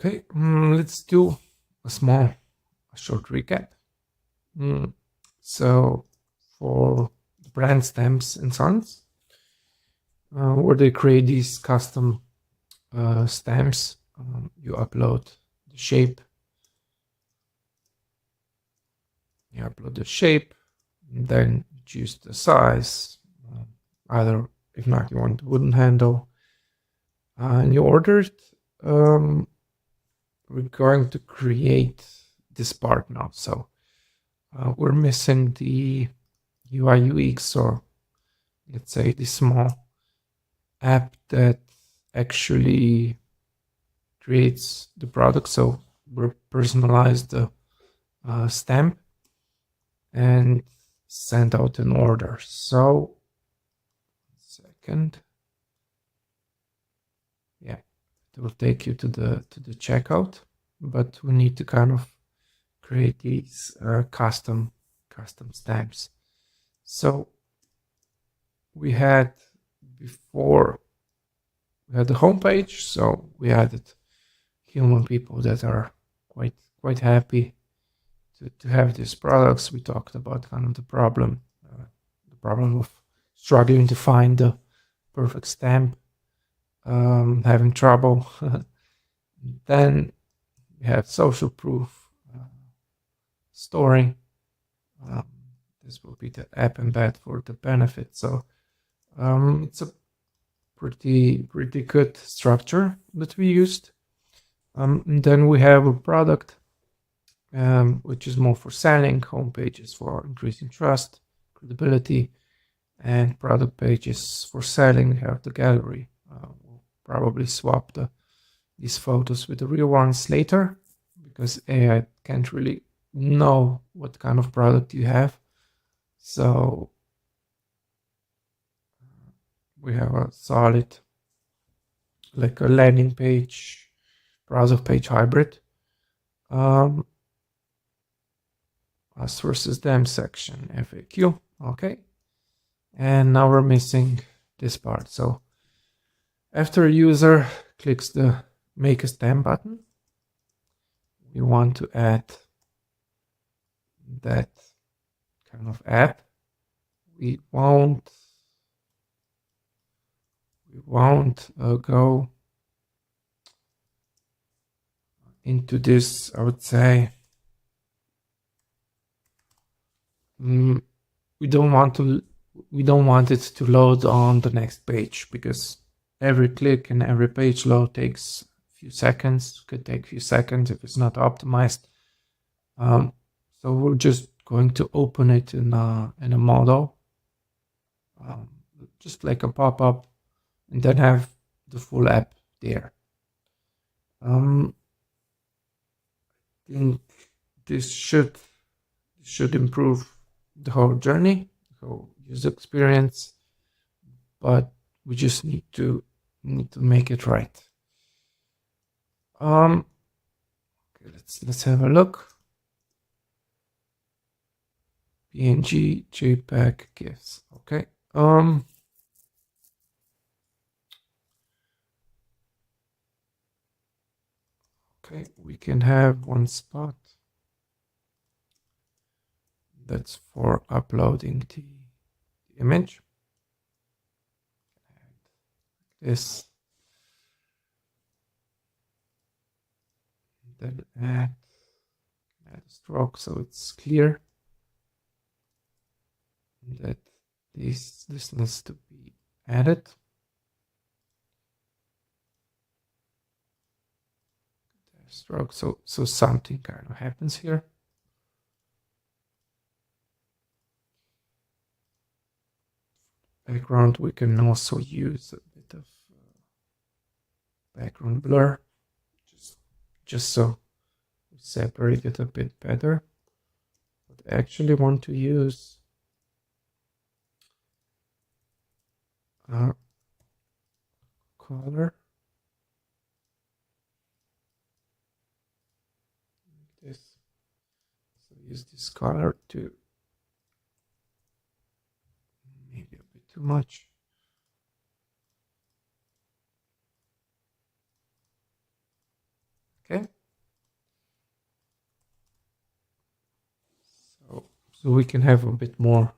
Okay, let's do a short recap. So for brand stamps and sons, where they create these custom stamps, you upload the shape. Then choose the size. Either, if not, you want the wooden handle. And you ordered. We're going to create this part now. So we're missing the UI UX, or let's say the small app that actually creates the product. So we'll personalize the stamp and send out an order. So, second, yeah, it will take you to the checkout, but we need to kind of create these custom stamps. So we had before, we had the homepage, so we added human people that are quite happy to have these products. We talked about kind of the problem of struggling to find the perfect stamp, having trouble. Then we have social proof, storing. This will be the app embed for the benefit. So it's a pretty good structure that we used. And then we have a product, which is more for selling, home pages for increasing trust, credibility, and product pages for selling. We have the gallery. We'll probably swap these photos with the real ones later, because AI can't really know what kind of product you have. So we have a solid, like a landing page, browser page hybrid. Us versus them section, FAQ. Okay. And now we're missing this part. So after a user clicks the make a stamp button, we want to add that kind of app. We won't go into this, I would say. We don't want it to load on the next page, because every click and every page load takes a few seconds. Could take a few seconds if it's not optimized. So we're just going to open it in a model, just like a pop-up, and then have the full app there. I think this should improve the whole journey, the whole user experience, but we just need to make it right. Okay, let's have a look. PNG, JPEG, GIFs. Okay. Okay, we can have one spot that's for uploading the image. This. Then add a stroke so it's clear that this needs to be added. Stroke, so something kind of happens here. Background, we can also use a bit of background blur, just so we separate it a bit better. But I actually want to use color. Like this. So use this color to maybe a bit too much. Okay. So we can have a bit more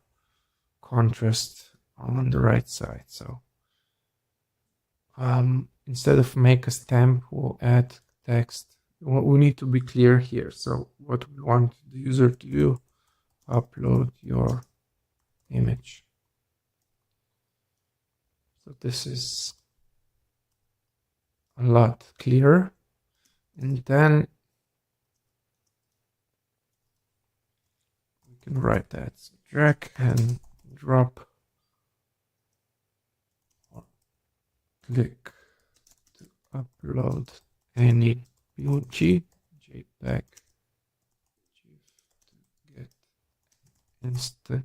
contrast on the right side. So instead of make a stamp, we'll add text. We need to be clear here. So what we want the user to do, upload your image. So this is a lot clearer. And then we can write that. So drag and drop, or click to upload any PNG, JPEG, GIF to get instant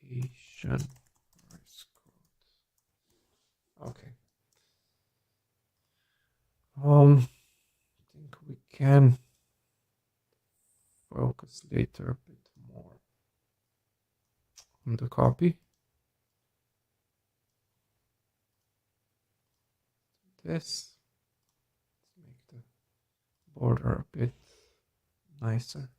notification. Okay. I think we can focus later a bit more on the copy. This, let's make the border a bit nicer.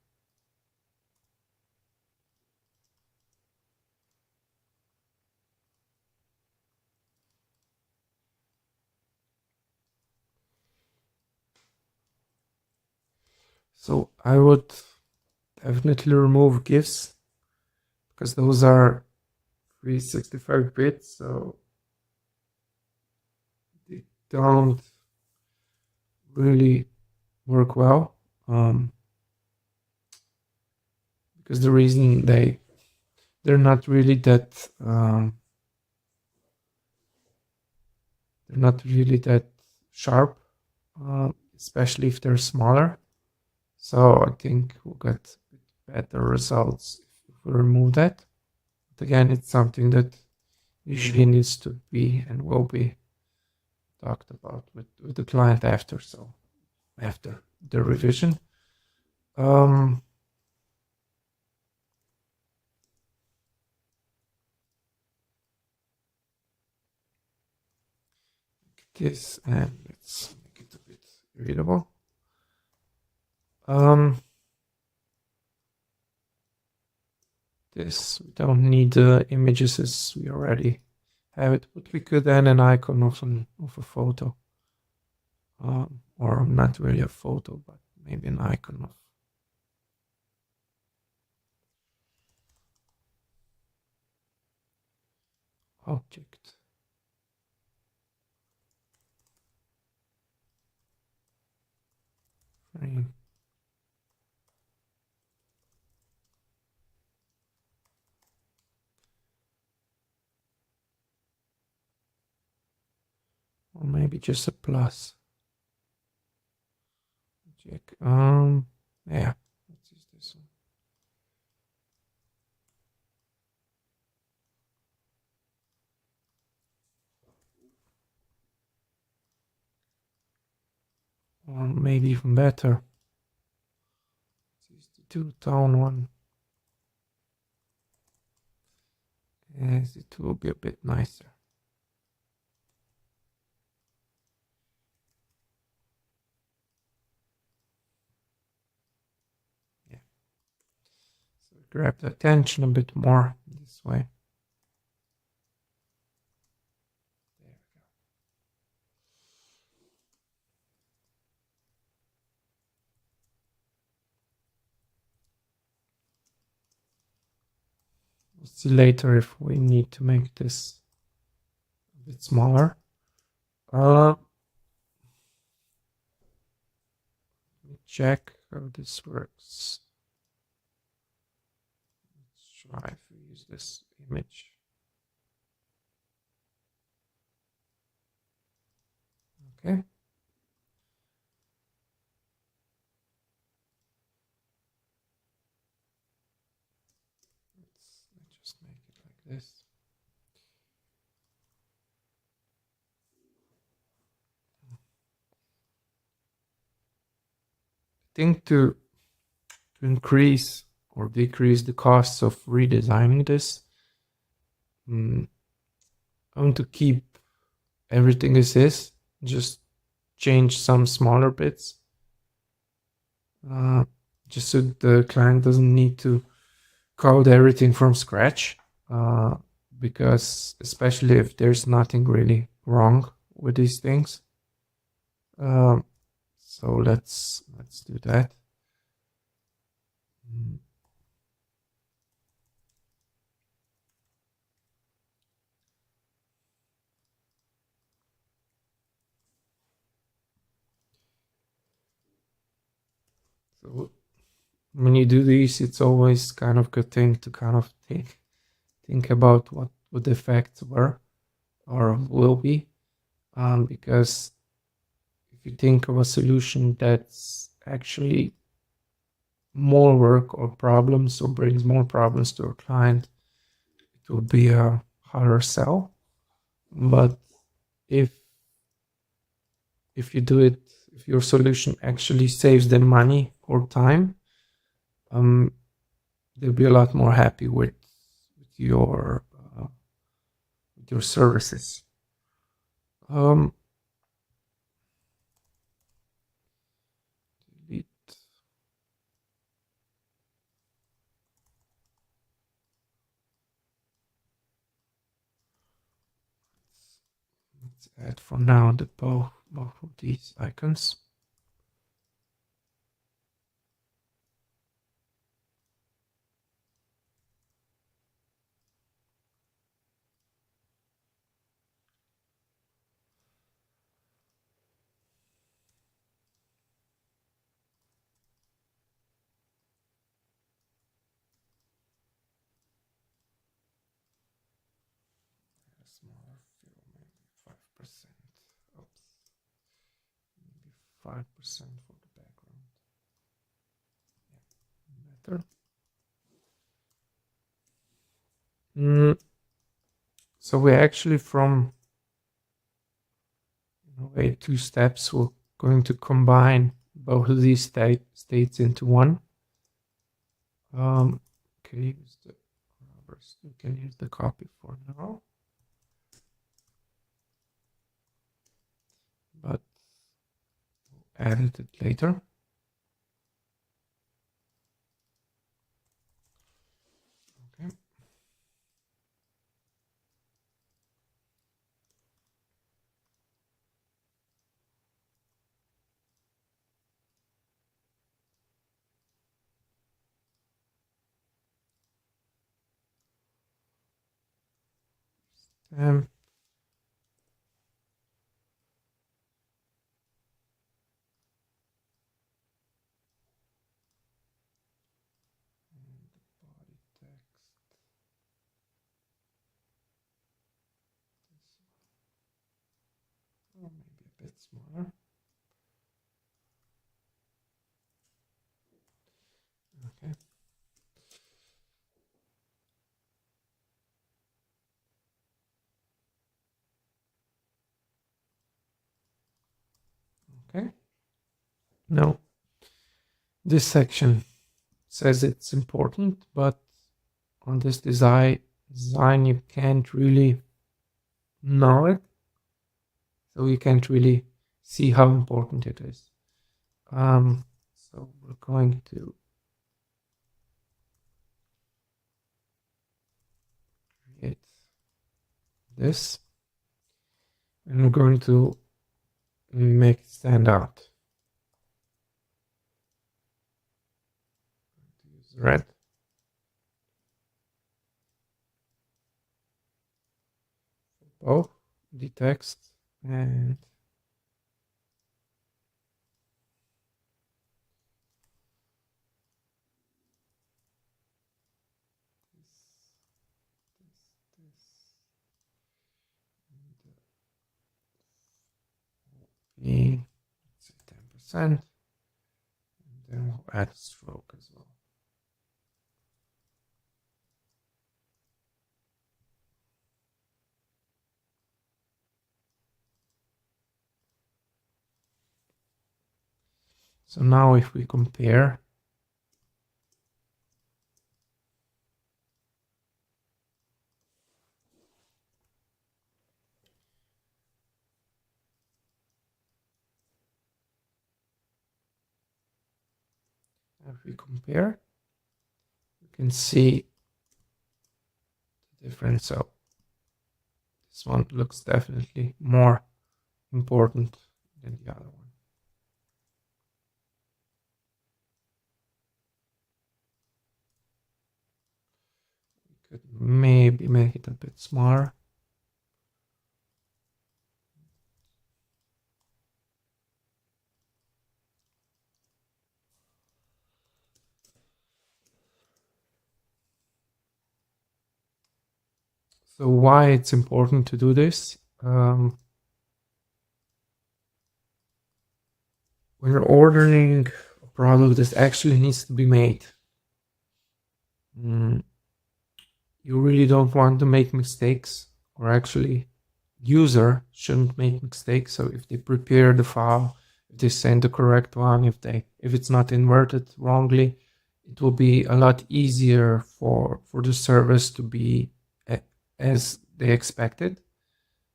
So I would definitely remove GIFs because those are 365 bits, so they don't really work well. Because the reason they're not really that sharp, especially if they're smaller. So I think we'll get better results if we remove that. But again, it's something that usually needs to be and will be talked about with the client after. So after the revision. This, and let's make it a bit readable. This, we don't need images as we already have it, but we could add an icon of a photo, or not really a photo, but maybe an icon of object. Frame. Or maybe just a plus. Check. Yeah, let's use this one. Or maybe even better. Let's use the two-tone one. Yes, it will be a bit nicer. Yeah. So grab the attention a bit more this way. There we go. We'll see later if we need to make this a bit smaller. Check how this works. Let's try if we use this image. Okay. Let's just make it like this. I think to increase or decrease the costs of redesigning this, I want to keep everything as is, just change some smaller bits, just so the client doesn't need to code everything from scratch, because especially if there's nothing really wrong with these things. So let's do that. So when you do these, it's always kind of good thing to kind of think about what the effects were or will be, because if you think of a solution that's actually more work or problems or brings more problems to a client, it will be a harder sell. But if you do it, if your solution actually saves them money or time, they'll be a lot more happy with your services. Delete. Let's add for now the both of these icons. Smaller fill, maybe 5%. Oops. Maybe 5% for the background. Yeah, better. So we actually, from in a way, 2 steps, we're going to combine both of these states into one. Okay, use the rubbers. We can use the copy for now, but we'll edit it later. Okay. Um, body text. Oh, maybe a bit smaller. Okay. Okay. Now, this section says it's important, but on this design you can't really know it, so you can't really see how important it is. So we're going to create this, and we're going to make it stand out. Use red. Both the text and the 10%, and then we'll add stroke as well. So now if we compare, If we compare, you can see the difference. So this one looks definitely more important than the other one. We could maybe make it a bit smaller. So why it's important to do this? When you're ordering a product that actually needs to be made, you really don't want to make mistakes, or actually user shouldn't make mistakes. So if they prepare the file, if they send the correct one, if it's not inverted wrongly, it will be a lot easier for the service to be as they expected.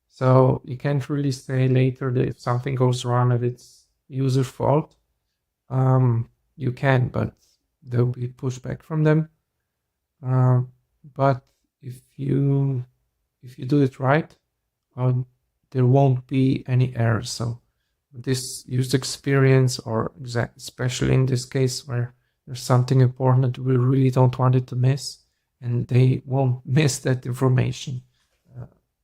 So you can't really say later that if something goes wrong, that it's user's fault. You can, but there'll be pushback from them. But if you do it right, there won't be any errors. So this user experience, or especially in this case where there's something important that we really don't want it to miss, and they won't miss that information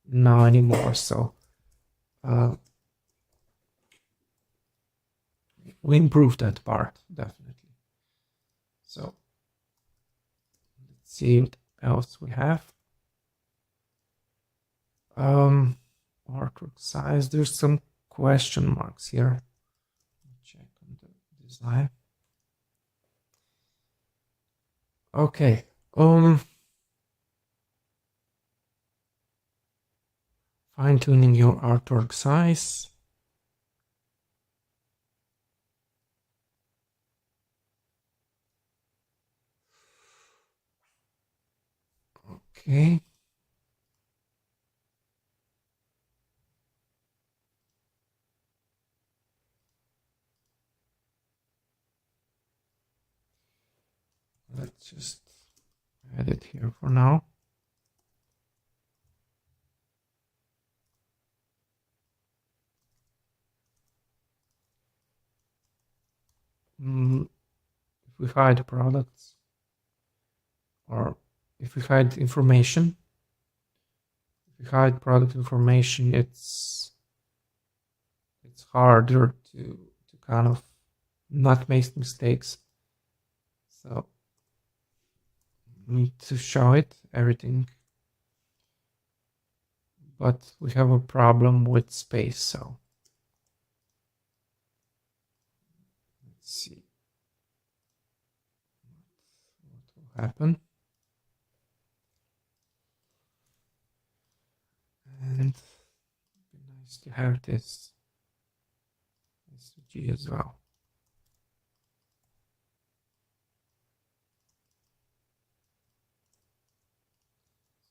now anymore. So we improve that part, definitely. So let's see what else we have. Artwork size, there's some question marks here. Check on the design. Okay. Fine-tuning your artwork size. Okay. Let's just add it here for now. If we hide products, or if we hide information, if we hide product information, it's harder to kind of not make mistakes. So we need to show it, everything. But we have a problem with space, so let's see what will happen. And it'd be nice to have this SVG as well.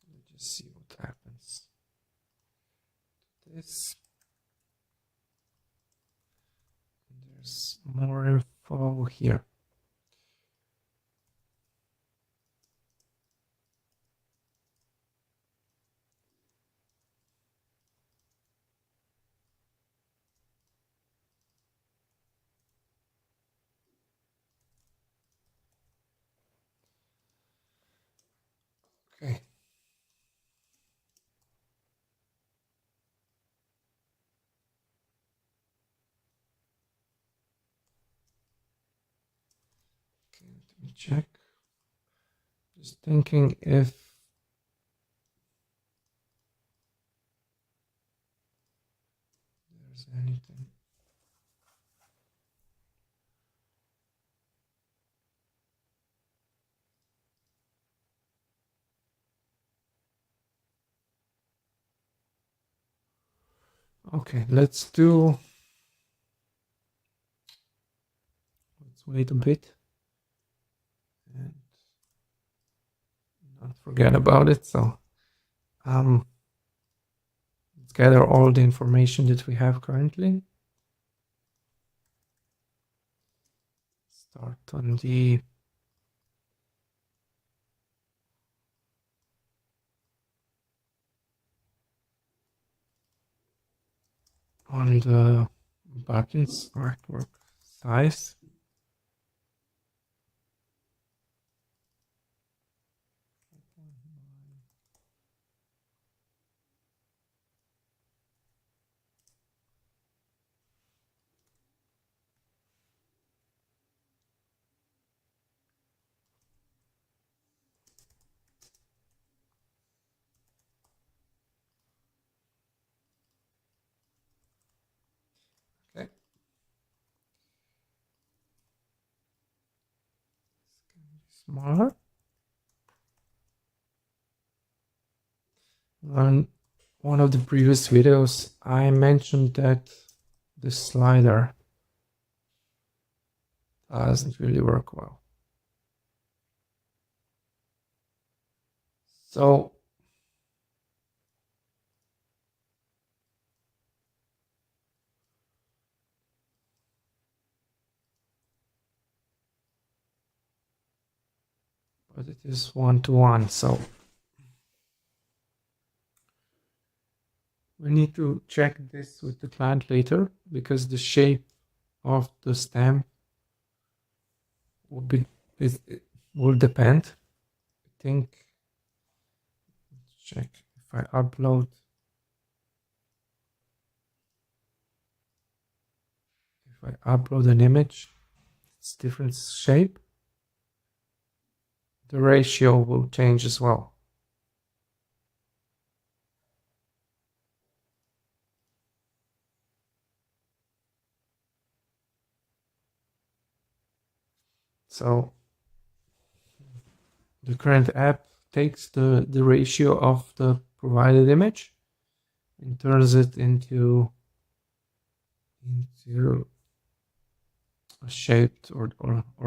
So let's just see what happens to this. And there's more info here. Okay. Let me check. Just thinking if there's anything. Okay, let's wait a bit and not forget about it. So let's gather all the information that we have currently. Start on the buttons artwork size. Okay. Smaller. On one of the previous videos, I mentioned that the slider doesn't really work well. So but it is one-to-one, so we need to check this with the client later, because the shape of the stamp it will depend. I think, check if I upload an image, it's different shape, the ratio will change as well. So the current app takes the ratio of the provided image and turns it into a shaped or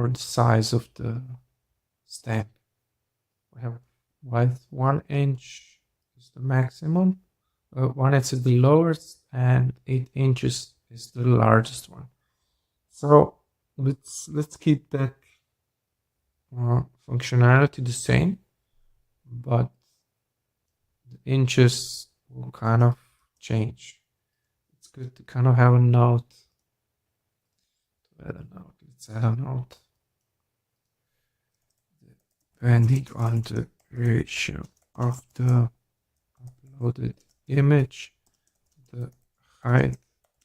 the size of the stamp. We have 1 inch is the maximum, 1 inch is the lowest, and 8 inches is the largest one. So let's keep that functionality the same, but the inches will kind of change. It's good to kind of have a note. Let's add a note depending on the ratio of the uploaded image, the height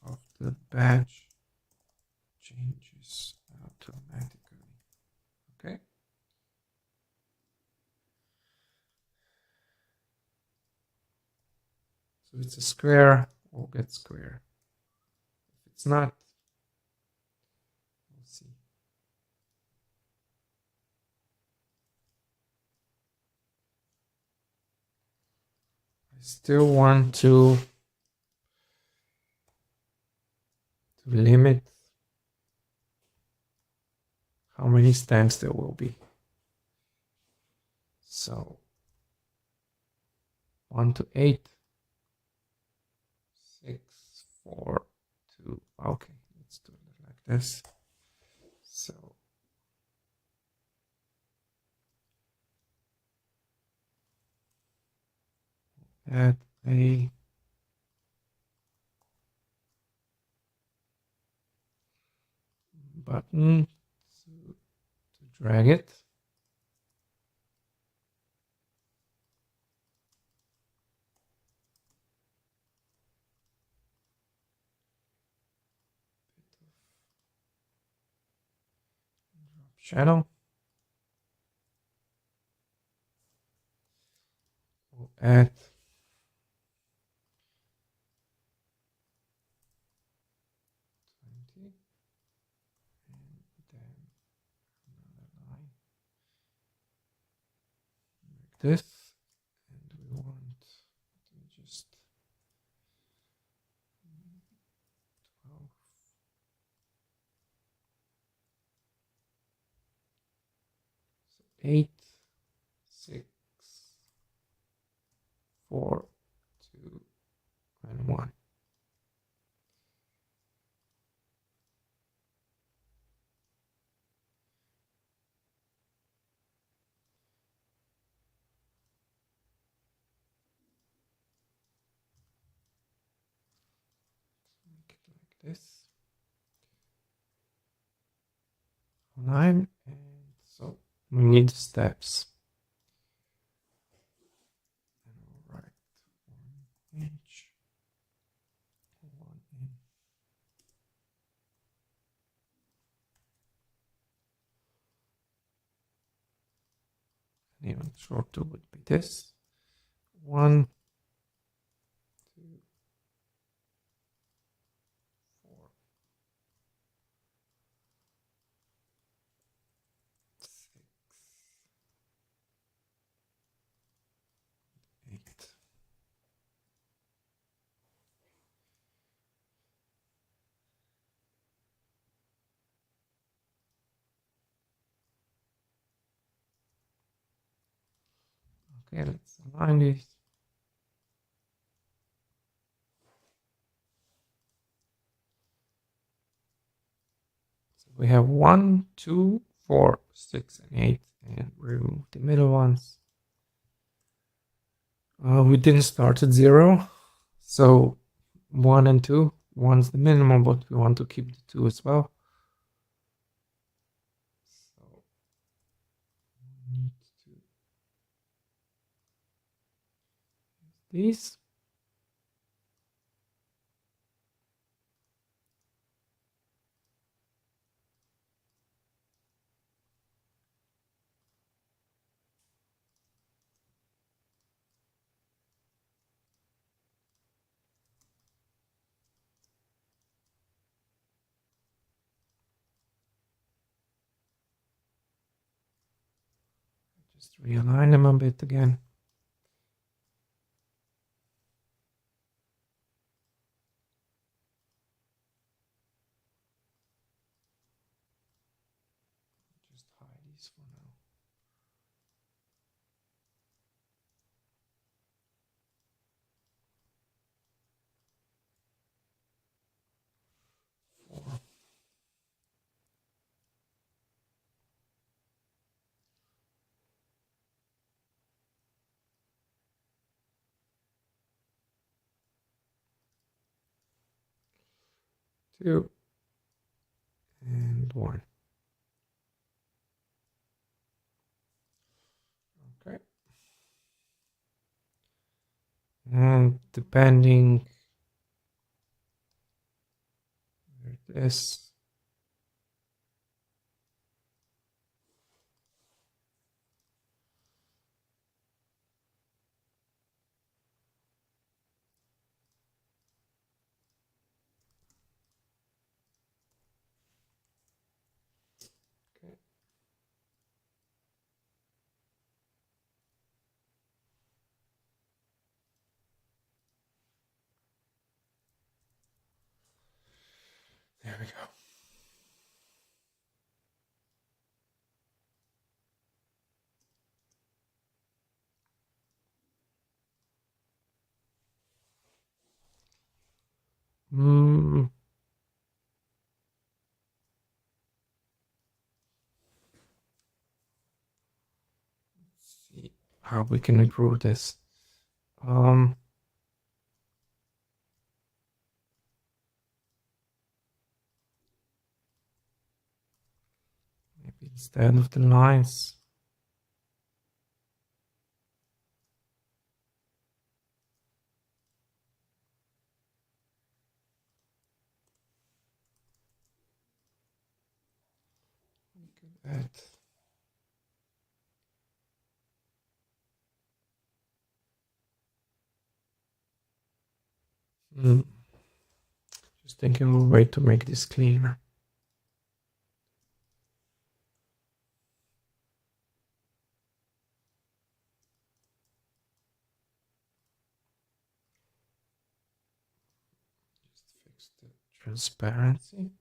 of the badge changes automatically. Okay. So it's a square, we'll get square. If it's not, we'll see. I still want to limit how many stamps there will be. So 1 to 8, 6, 4, 2. Okay, let's do it like this. So add a button to drag it. Shadow. We'll add and then another line like this, and we want to just 12. So 8, 6, 4, 2, and 1. this line, and so we need steps. All right, 1 inch, 1 inch. And even shorter would be this 1, 2, 4, 6, 8. Okay, let's align this. So we have 1, 2, 4, 6, and 8, and remove the middle ones. We didn't start at 0, so 1 and 2. 1's the minimum, but we want to keep the 2 as well. So we need to use these. Just realign them a bit again. Just hide these for now. 4. 2 and 1. Okay. And depending where it is, okay. There we go. See how we can improve this. Maybe instead of the lines, we could add just thinking of a way to make this cleaner. Just fix the transparency.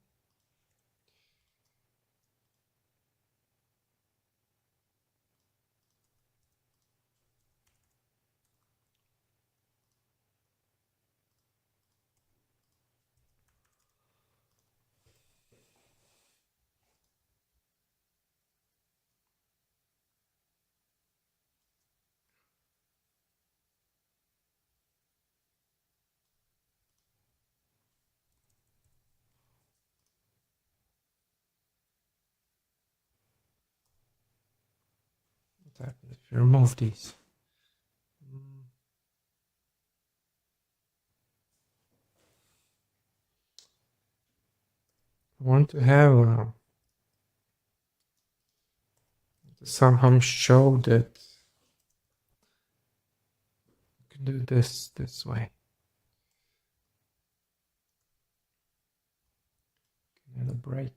happens if you remove these? I want to have to somehow show that you can do this way. And a break.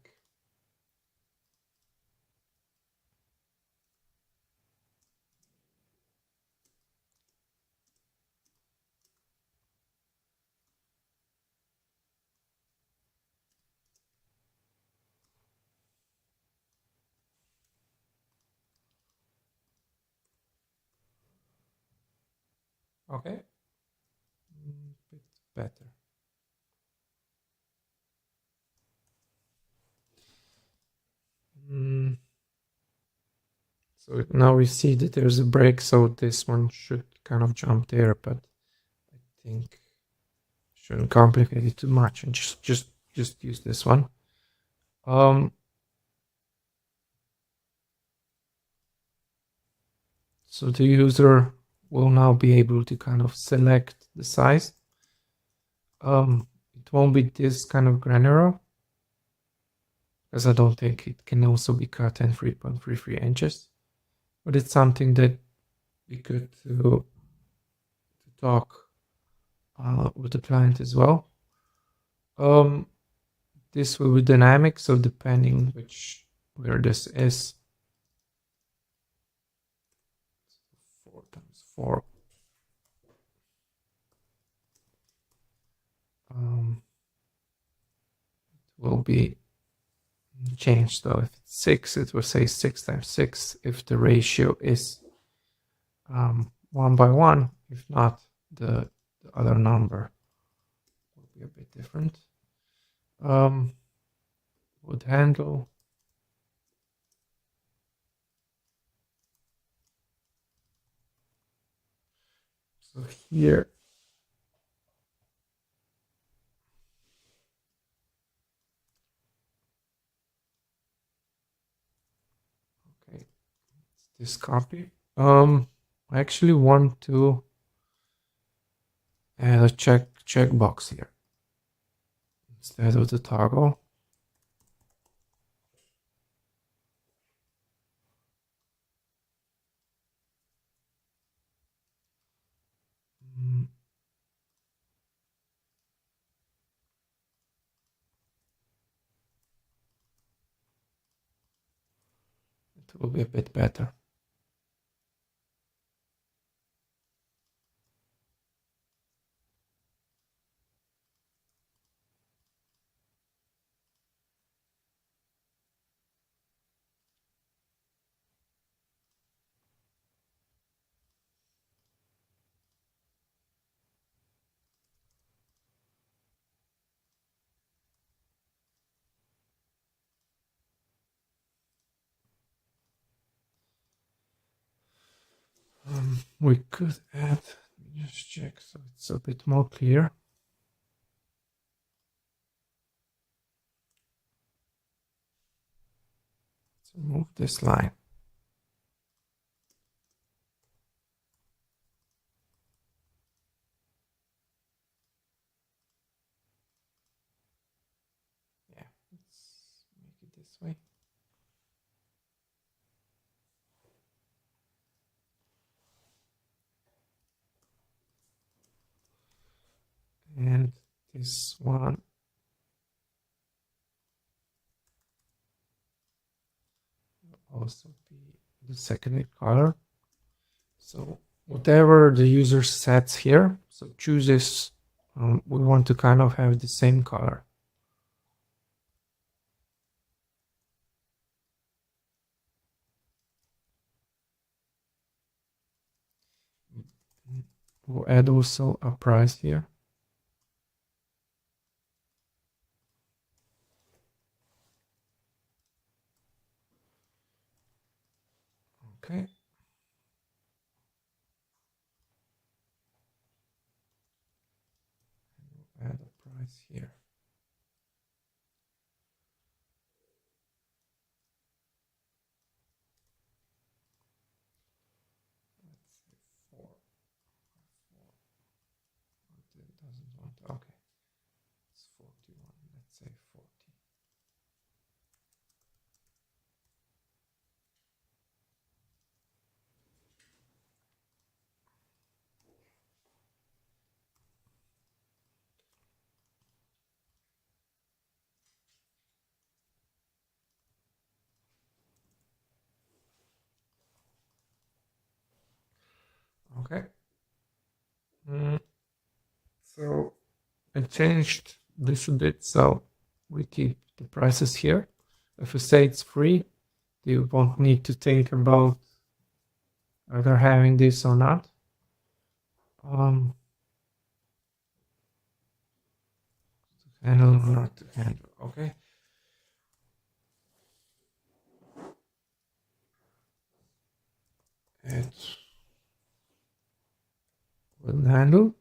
Okay. Bit better. So now we see that there's a break, so this one should kind of jump there, but I think shouldn't complicate it too much and just use this one. So the user will now be able to kind of select the size. It won't be this kind of granular, because I don't think it can also be cut in 3.33 inches, but it's something that we could to talk with the client as well. This will be dynamic, so depending where this is, 4 times 4. It will be changed. So if it's 6, it will say 6 times 6 if the ratio is 1 by 1. If not, the other number will be a bit different. Would handle. So here, okay, this copy. I actually want to add a checkbox here instead of the toggle. It will be a bit better. We could add, just check so it's a bit more clear. Let's remove this line. Yeah, let's make it this way. And this one will also be the secondary color. So whatever the user sets here, so chooses, we want to kind of have the same color. We'll add also a price here. Okay. We'll add a price here. doesn't want. Okay, it's 41. Let's say 40. Okay. So I changed this a bit, so we keep the prices here. If we say it's free, you won't need to think about either having this or not. Handle or not to handle. Okay. It will handle.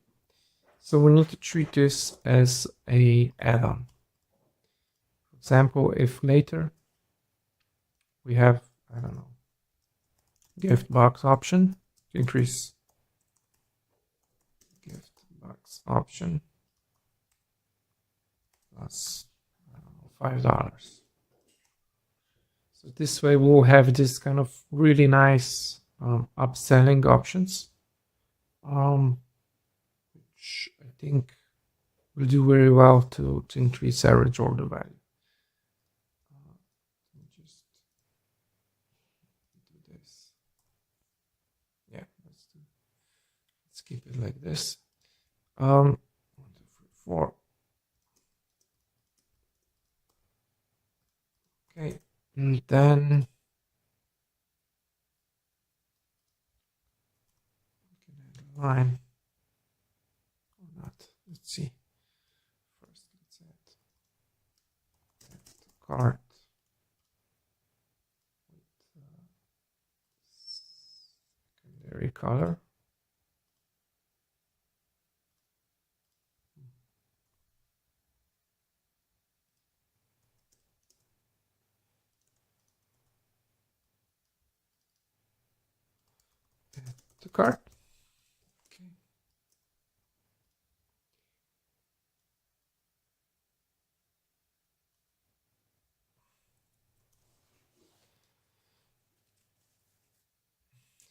So we need to treat this as a add-on. For example, if later we have, I don't know, gift box option, increase gift box option plus, I don't know, $5. So this way we'll have this kind of really nice upselling options, which I think will do very well to increase average order value. Just do this. Yeah, let's keep it like this. 1, 2, 3, 4. Okay, and then we can add a line or not. Let's see. First, let's add the cart with secondary color. Add the cart. Okay.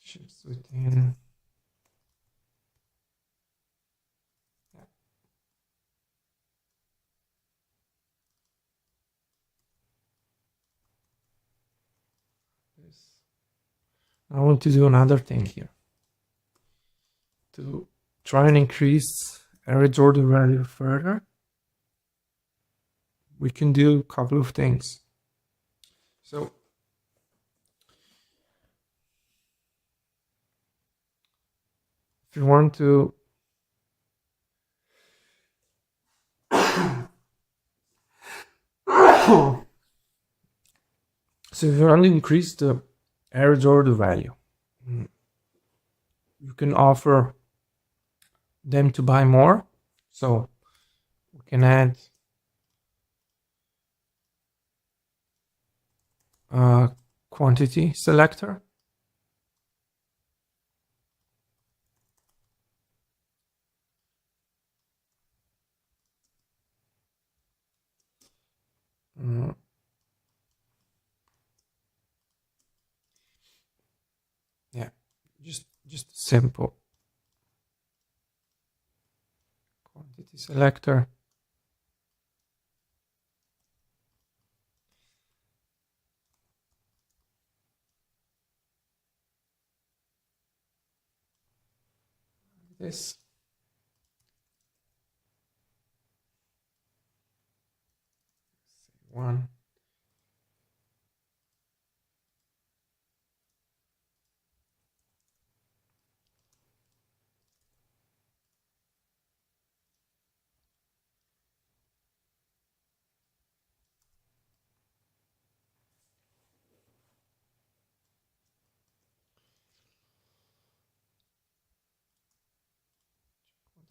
Ships within. Yeah. This. I want to do another thing here to try and increase average order value further. We can do a couple of things. So if you want to so if you want to increase the average order value, you can offer them to buy more. So we can add a quantity selector. Yeah, just simple quantity selector. This. One.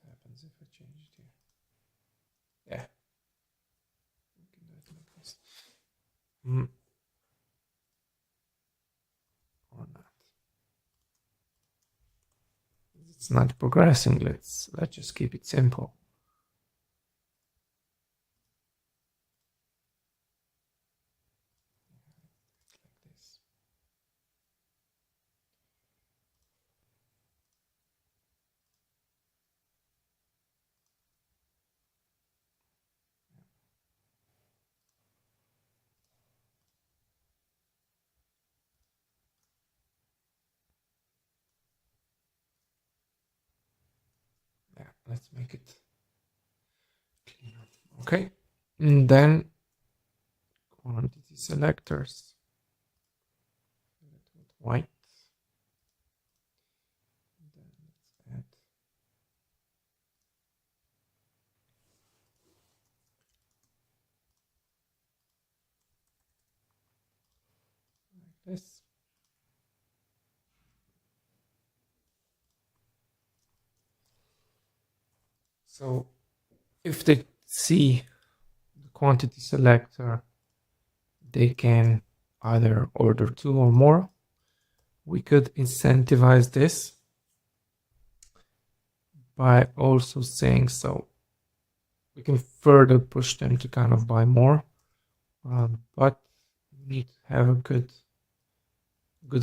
What happens if I change it here? Yeah, we can do it like this. Or not. It's not progressing. Let's just keep it simple. let's make it cleaner. Okay, and then quantity selectors, white. Then let's add this. So if they see the quantity selector, they can either order 2 or more. We could incentivize this by also saying so. We can further push them to kind of buy more, but we need to have a good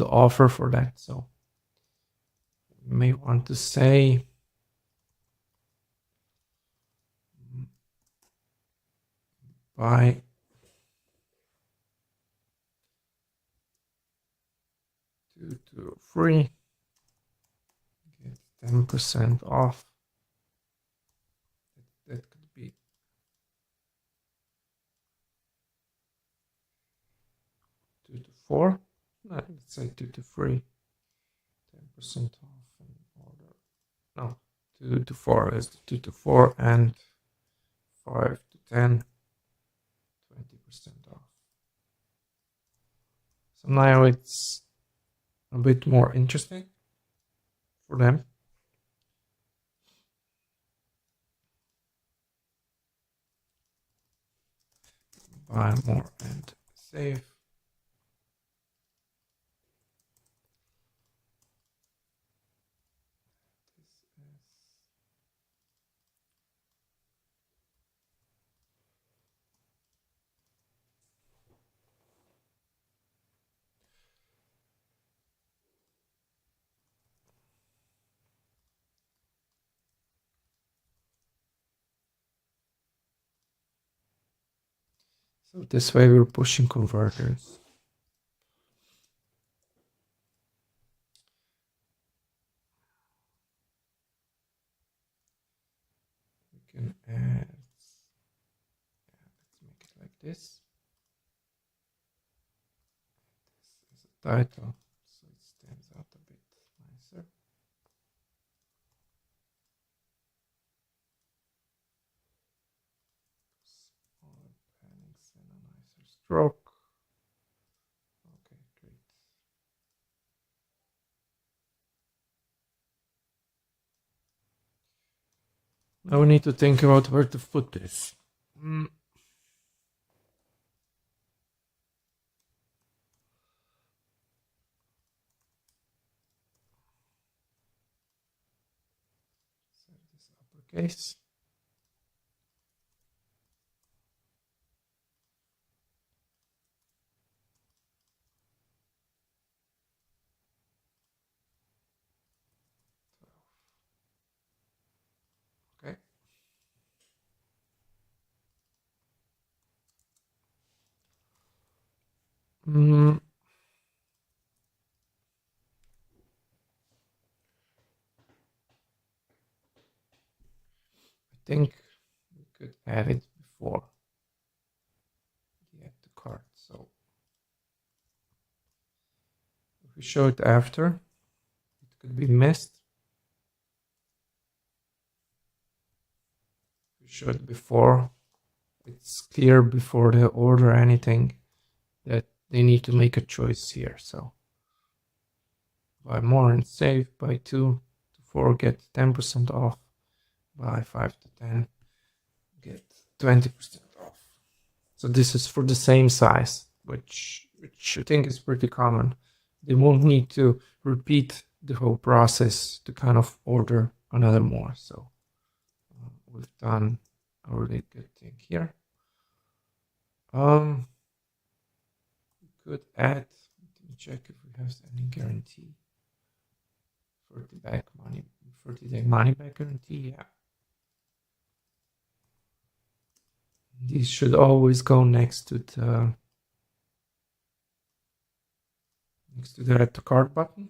offer for that. So you may want to say buy 2 to 3, get 10% off. That could be 2 to 4. No, let's say 2 to 3, 10% off and order. No, 2 to 4 is 2 to 4 and 5 to 10, 20% off. So now it's a bit more interesting for them. Buy more and save. So this way we're pushing converters. We can add, let's make it like this. This is a title, so it stands out a bit nicer. Smaller paddings and a nicer stroke. Okay, great. Now we need to think about where to put this. Set this uppercase. Okay. I think we could add it before we add the card. So if we show it after, it could be missed. If we show it before, it's clear before they order anything that they need to make a choice here. So buy more and save, buy 2 to 4, get 10% off, buy 5 to 10, get 20% off. So this is for the same size, which I think is pretty common. They won't need to repeat the whole process to kind of order another more. So we've done a really good thing here. We could add, let me check if we have any guarantee. 30-day money back guarantee, yeah. These should always go next to the add to cart button.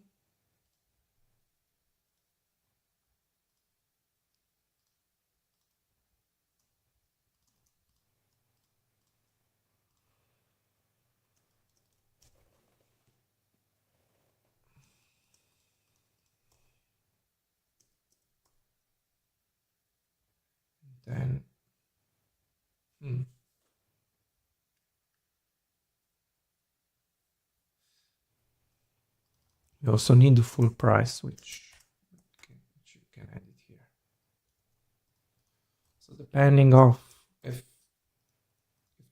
You also need the full price, which you can edit here. So depending of if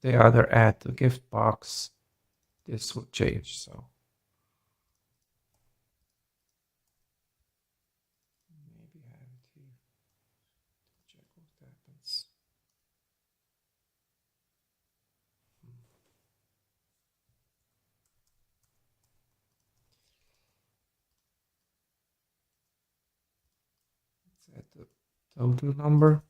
they either add the gift box, this will change. So maybe have it here. Check what happens. Let's add the total number.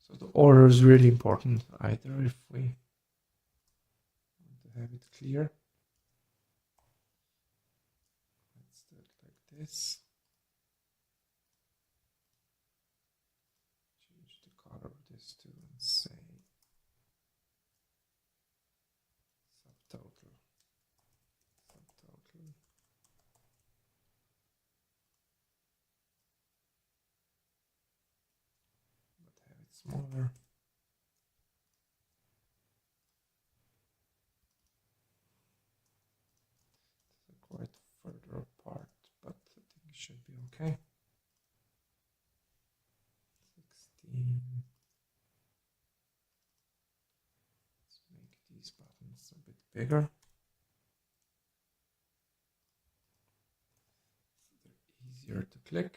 So the order is really important, either if we want to have it clear. Let's do it like this. Change the color of this to and say subtotal. But have it smaller. Quite further apart, but I think it should be okay. 16. Let's make these buttons a bit bigger. So they're easier to click.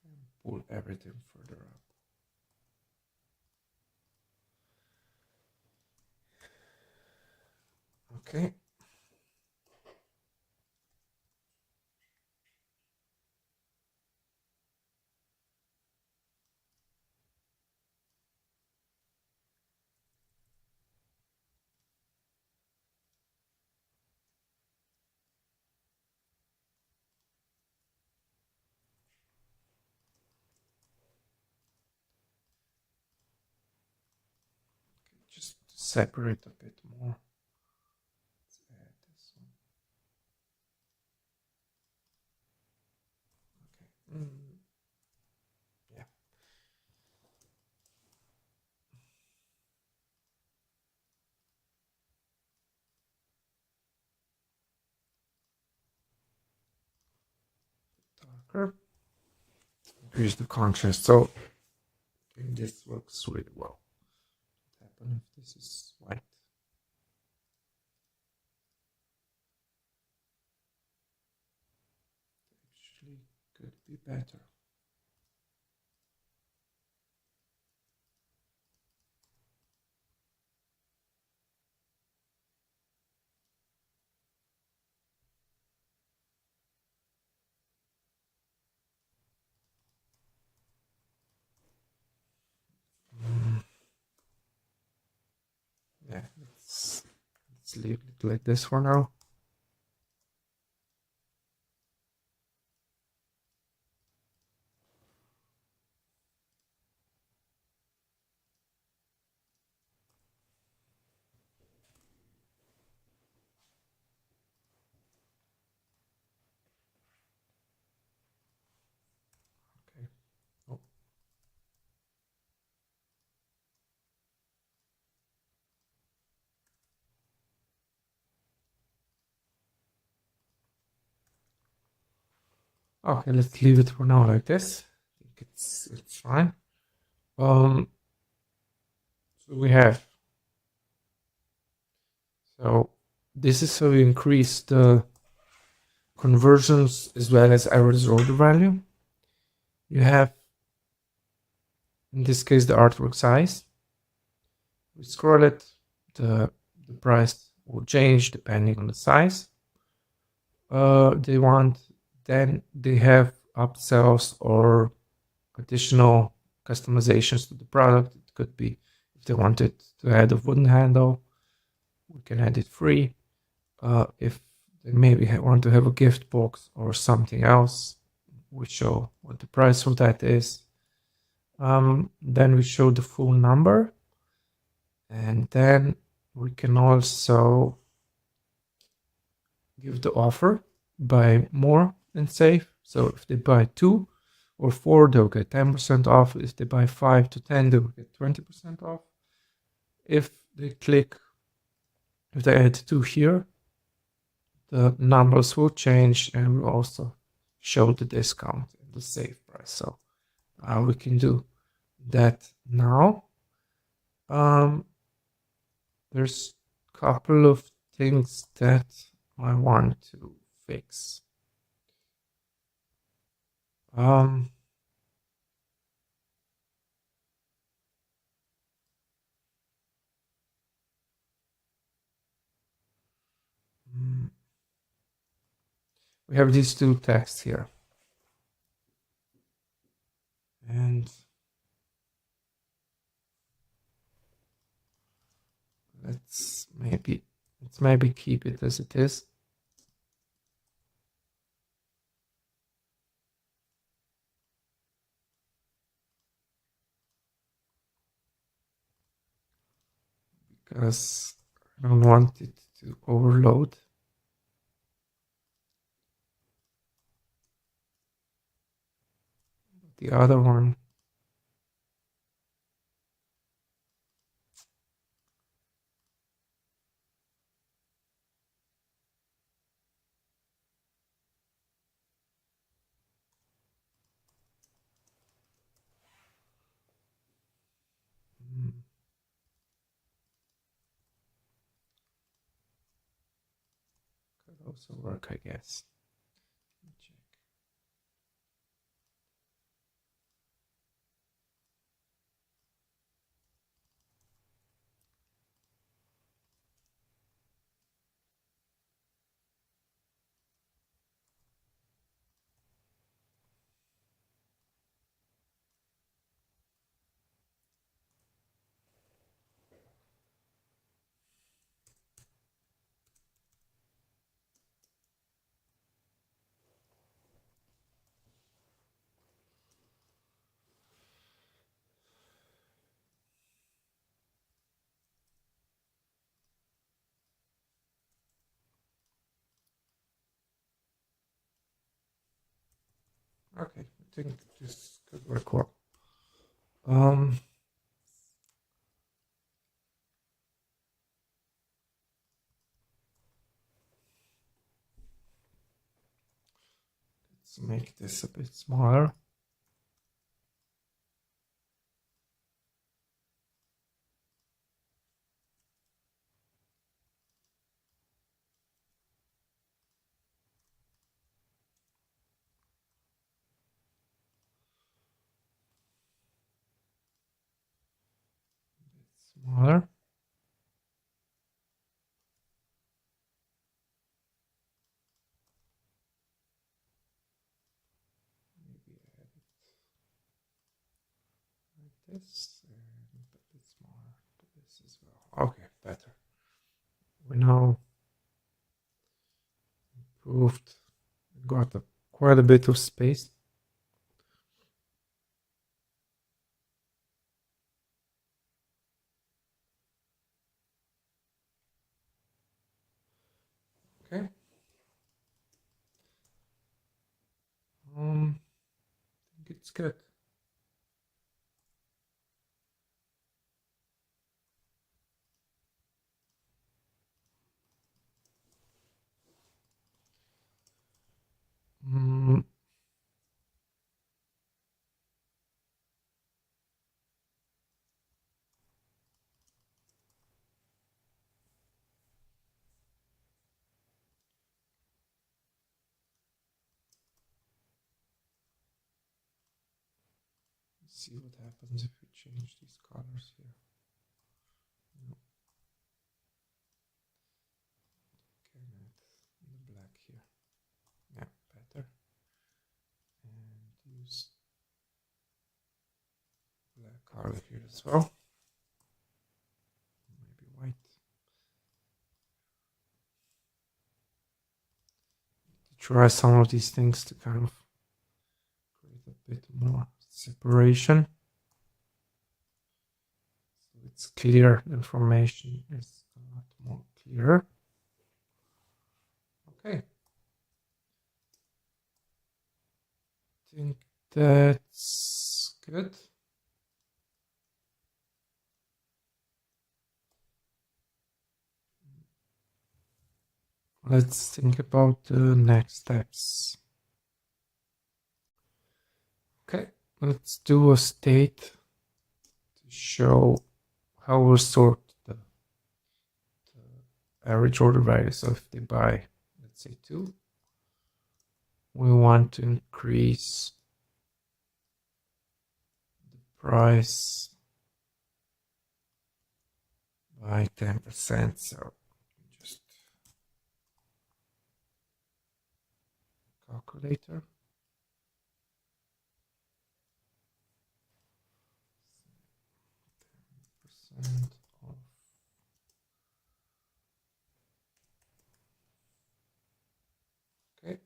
And pull everything further up. Okay. Just separate a bit more. Let's add this one. Okay. Yeah. Darker. Increase the contrast. So I think this works really well. What happens if this is white? Actually, could be better. Yeah, let's leave it like this for now. Okay. Oh. Okay, let's leave it for now like this. I think it's fine. So we have. So this is how we increase the conversions as well as average order value. You have, in this case, the artwork size. We scroll it, the price will change depending on the size then they have upsells or additional customizations to the product. It could be if they wanted to add a wooden handle, we can add it free. If they maybe want to have a gift box or something else, we show what the price of that is. Then we show the full number, and then we can also give the offer, buy more and save. So if they buy 2 or 4, they'll get 10% off. If they buy 5 to 10, they'll get 20% off. If they add 2 here, the numbers will change, and we'll also show the discount and the save price. So we can do that now. There's a couple of things that I want to fix. We have these 2 texts here, and let's maybe keep it as it is. Because I don't want it to overload. The other one, could also work, I guess. Check. Okay, I think this could work well. Let's make this a bit smaller. Smaller. Maybe add it like this, and a bit smaller to this as well. Okay, better. We now improved, got quite a bit of space. Okay. I think it's good. Let's see what happens if we change these colors here. No. Can add the black here. Yeah, better. And use black color here as well. Maybe white. try some of these things to kind of create a bit more separation. So it's clear, information is a lot more clear. Okay. I think that's good. Let's think about the next steps. Okay, let's do a state to show how we'll sort the average order value. So if they buy, let's say 2, we want to increase the price by 10%. So just calculator. Off. Okay,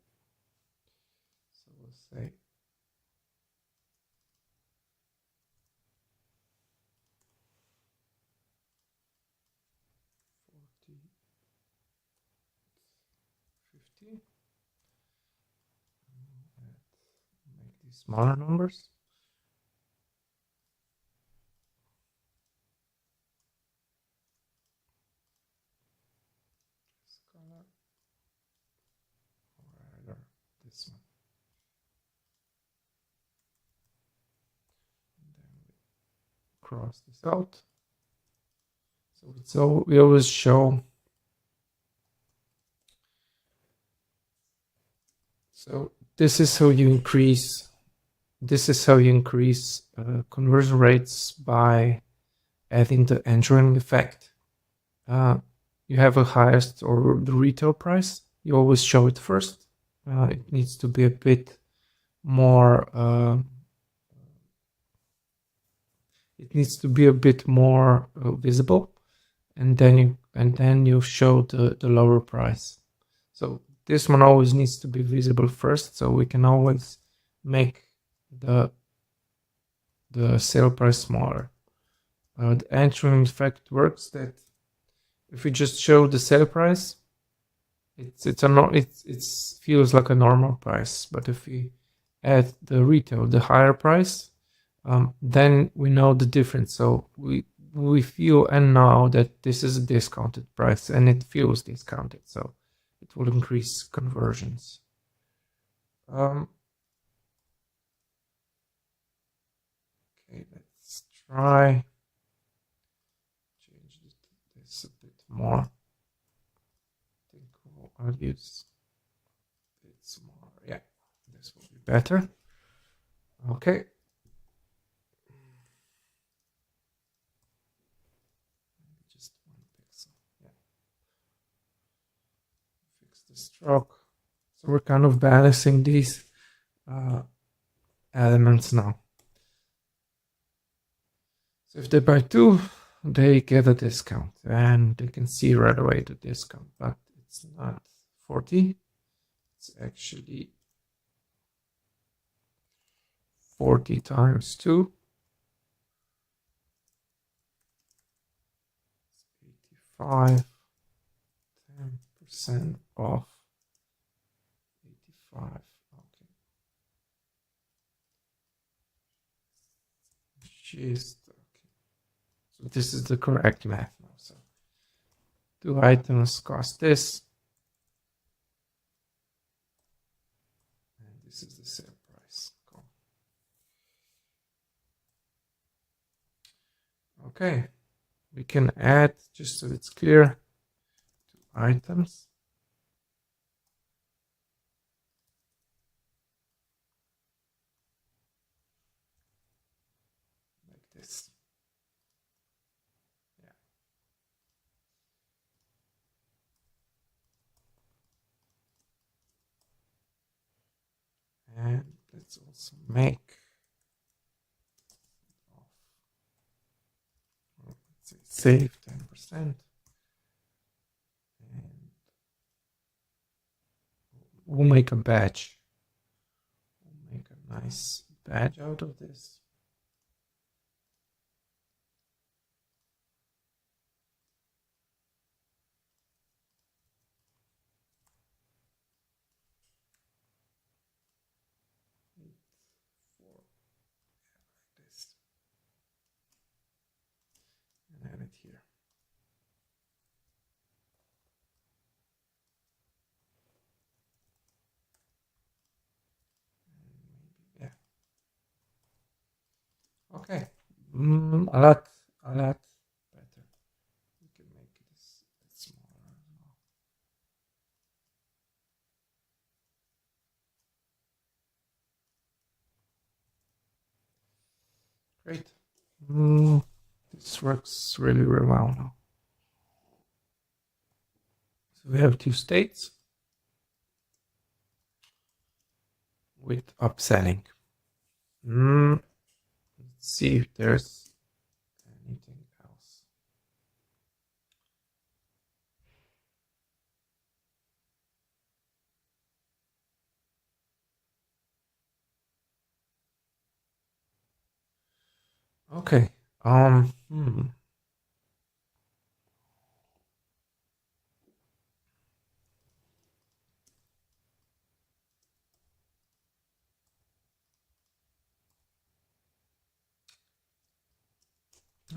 so we'll say 40, 50. Make these smaller numbers. Color, or rather this one. And then we cross this out. So we always show. So this is how you increase. This is how you increase conversion rates by adding the anchoring effect. You have a highest or the retail price. You always show it first. It needs to be a bit more. It needs to be a bit more visible, and then you show the lower price. So this one always needs to be visible first, so we can always make the sale price smaller. The anchoring effect works that if we just show the sale price, it feels like a normal price. But if we add the retail, the higher price, then we know the difference. So we feel and know that this is a discounted price, and it feels discounted. So it will increase conversions. Okay, let's try change this a bit more. I think I'll use a bit smaller. Yeah, this will be better. Okay. Just 1 pixel. Yeah. Fix the stroke. So we're kind of balancing these elements now. So if they buy 2, they get a discount, and they can see right away the discount, but it's not 40. It's actually 40 times 2. 85. 10% off. 85. Okay. Just okay. So this is the correct math now. So 2 items cost this. And this is the sale price. Cool. Okay. We can add, just so it's clear, 2 items. Like this. Yeah. And let's also make, let's say, save 10%. And we'll make a badge. We'll make a nice badge out of this. And add it here. Yeah. Okay. A lot better. We can make this a bit smaller as well. Great. This works really, really well now. So we have two states with upselling. Let's see if there's anything else. Okay.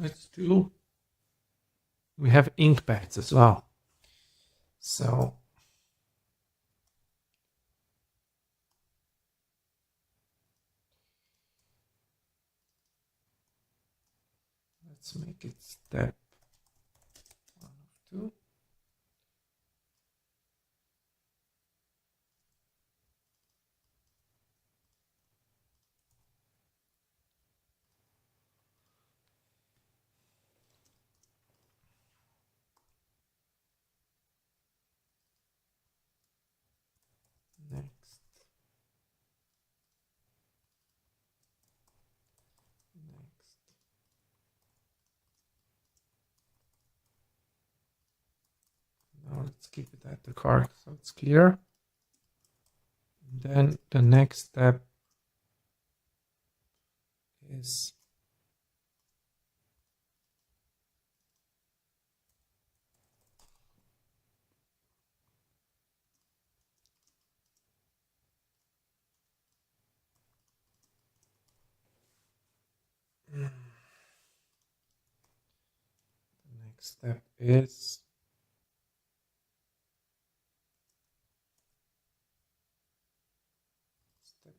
Let's do. We have ink pads as well. So let's make it step 1 of 2. Next. Now let's keep it at the card so it's clear. And then the next step is step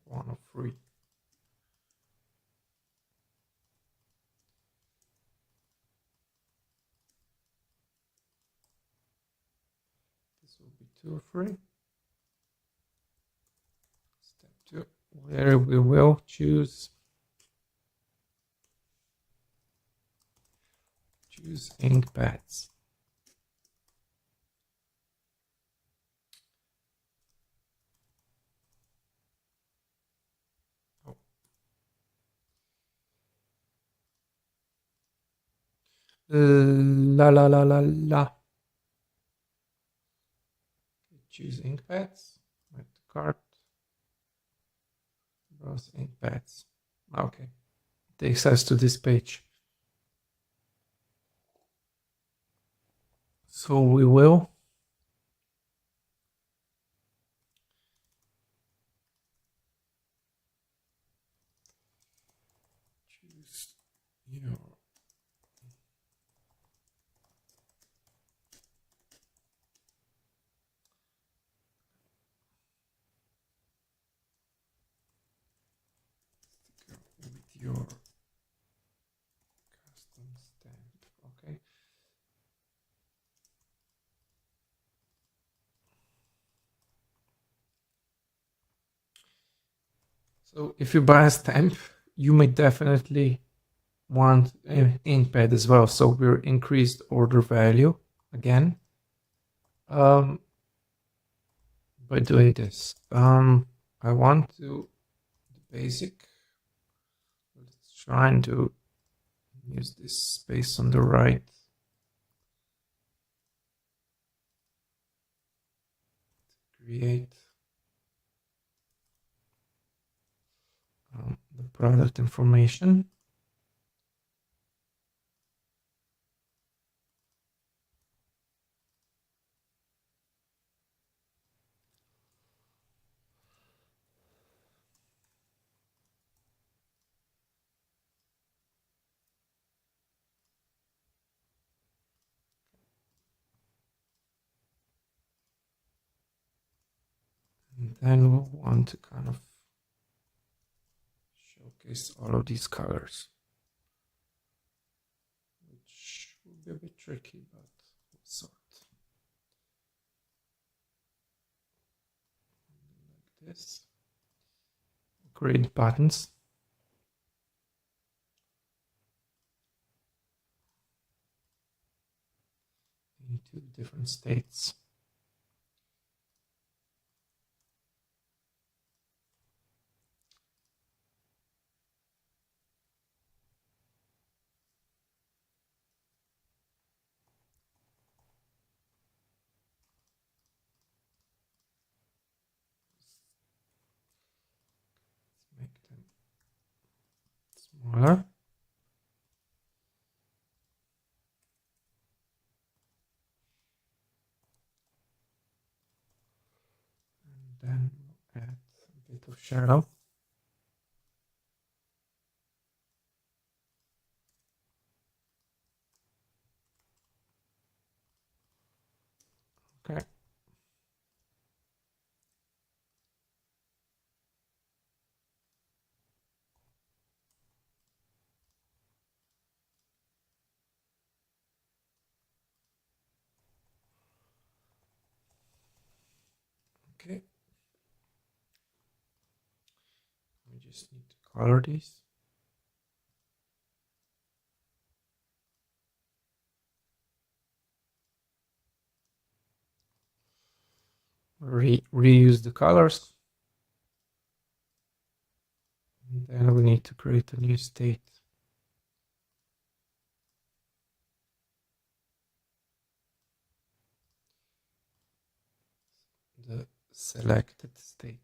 1 of 3. This will be 2 of 3. Step 2, where we will choose ink pads. La la la la la. Choose ink pads. Add the card. Browse ink pads. Okay. Takes us to this page. So we will choose your with your custom stamp. Okay. So if you buy a stamp, you may definitely want an ink pad as well. So we're increased order value again by doing this. I want to the basic. Let's try and use this space on the right. Create the product information. And then we'll want to kind of showcase all of these colors, which will be a bit tricky, but we'll sort. Like this. Create buttons. Into different states. Make them smaller. And then we'll add a bit of shadow. Okay. Okay. We just need to color these. Reuse the colors. And then we need to create a new state. The selected state.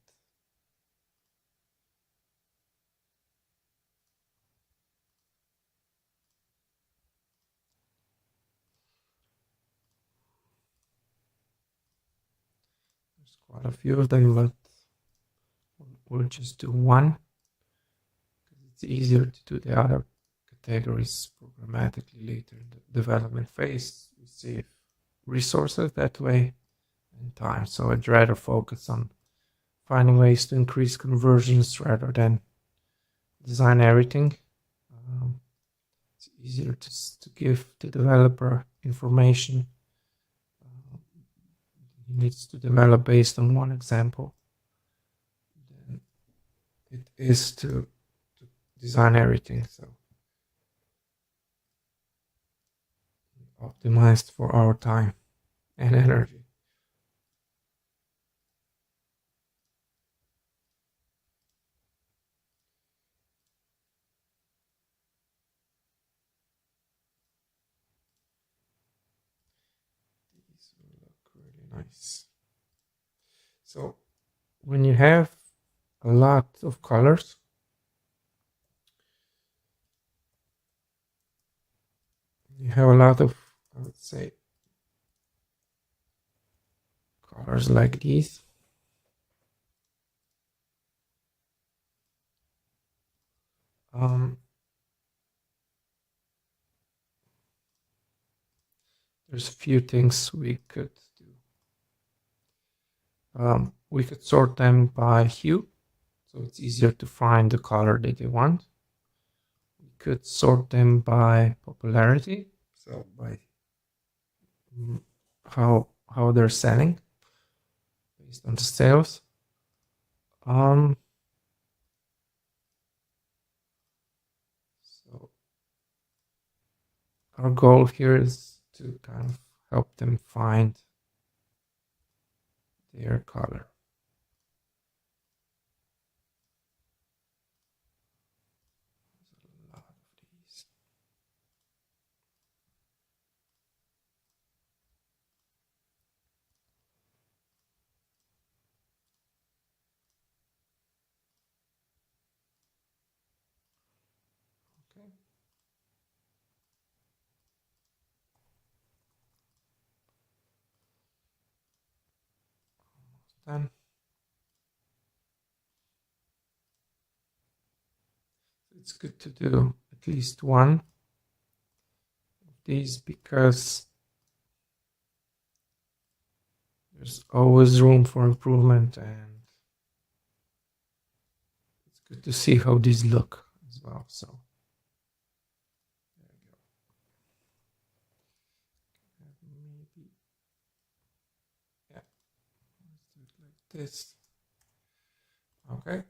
There's quite a few of them, but we'll just do one. It's easier to do the other categories programmatically later in the development phase. We save resources that way and time. So I'd rather focus on finding ways to increase conversions rather than design everything. It's easier to give the developer information. He needs to develop based on one example. Then it is to design everything. So optimized for our time and energy. These will look really nice. So when you have a lot of colors, you have a lot of, I would say, colors like these. There's a few things we could do. We could sort them by hue, so it's easier to find the color that they want. We could sort them by popularity, so by how they're selling based on the sales. So our goal here is to kind of help them find their color. There's a lot of these. 10. It's good to do at least one of these because there's always room for improvement, and it's good to see how these look as well. So there we go. Maybe, yeah, let's do it like this. Okay.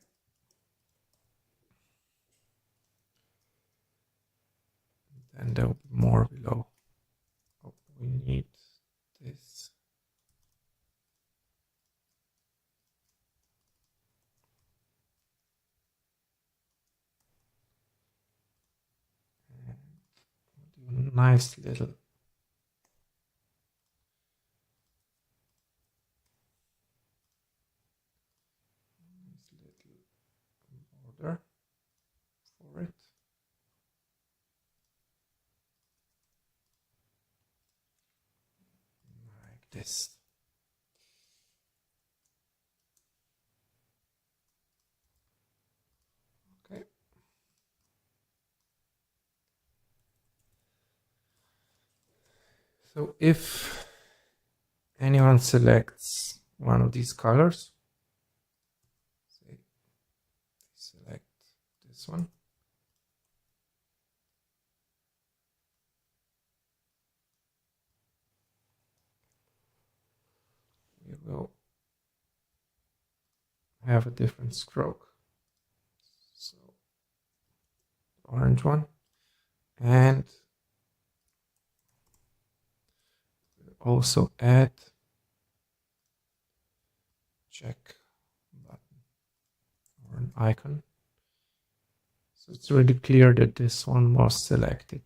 And there'll be more below. Oh, we need this. And do a nice little border for it. Like this. Okay. So if anyone selects one of these colors, say select this one, we will have a different stroke. So orange one, and also add check button or an icon. So it's really clear that this one was selected.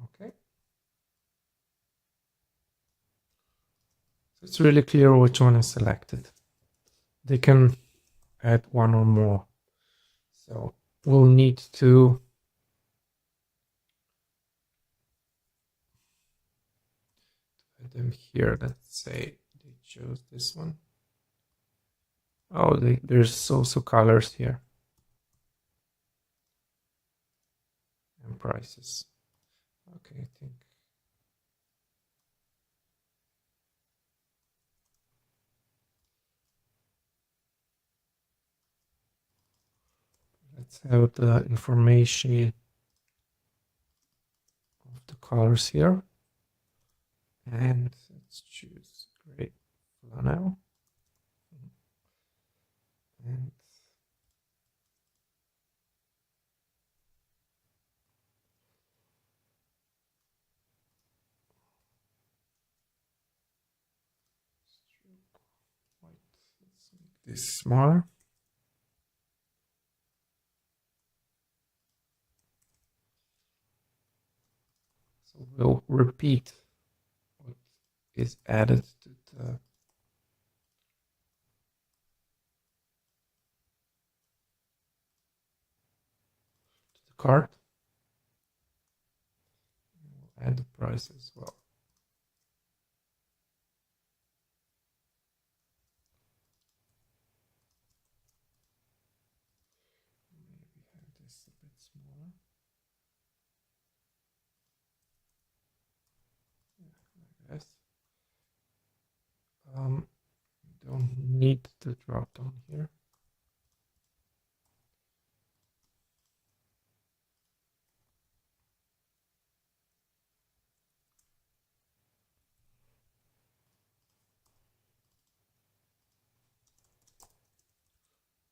Okay. So it's really clear which one is selected. They can add one or more. So we'll need to add them here. Let's say they chose this one. Oh, there's also colors here. And prices. Okay, I think. Let's have the information of the colors here. And let's choose gray flannel. And white. Let's make this smaller. So we'll repeat what is added to the cart. We'll add the price as well. Maybe have this a bit smaller. Yeah, like this. Don't need the drop down here.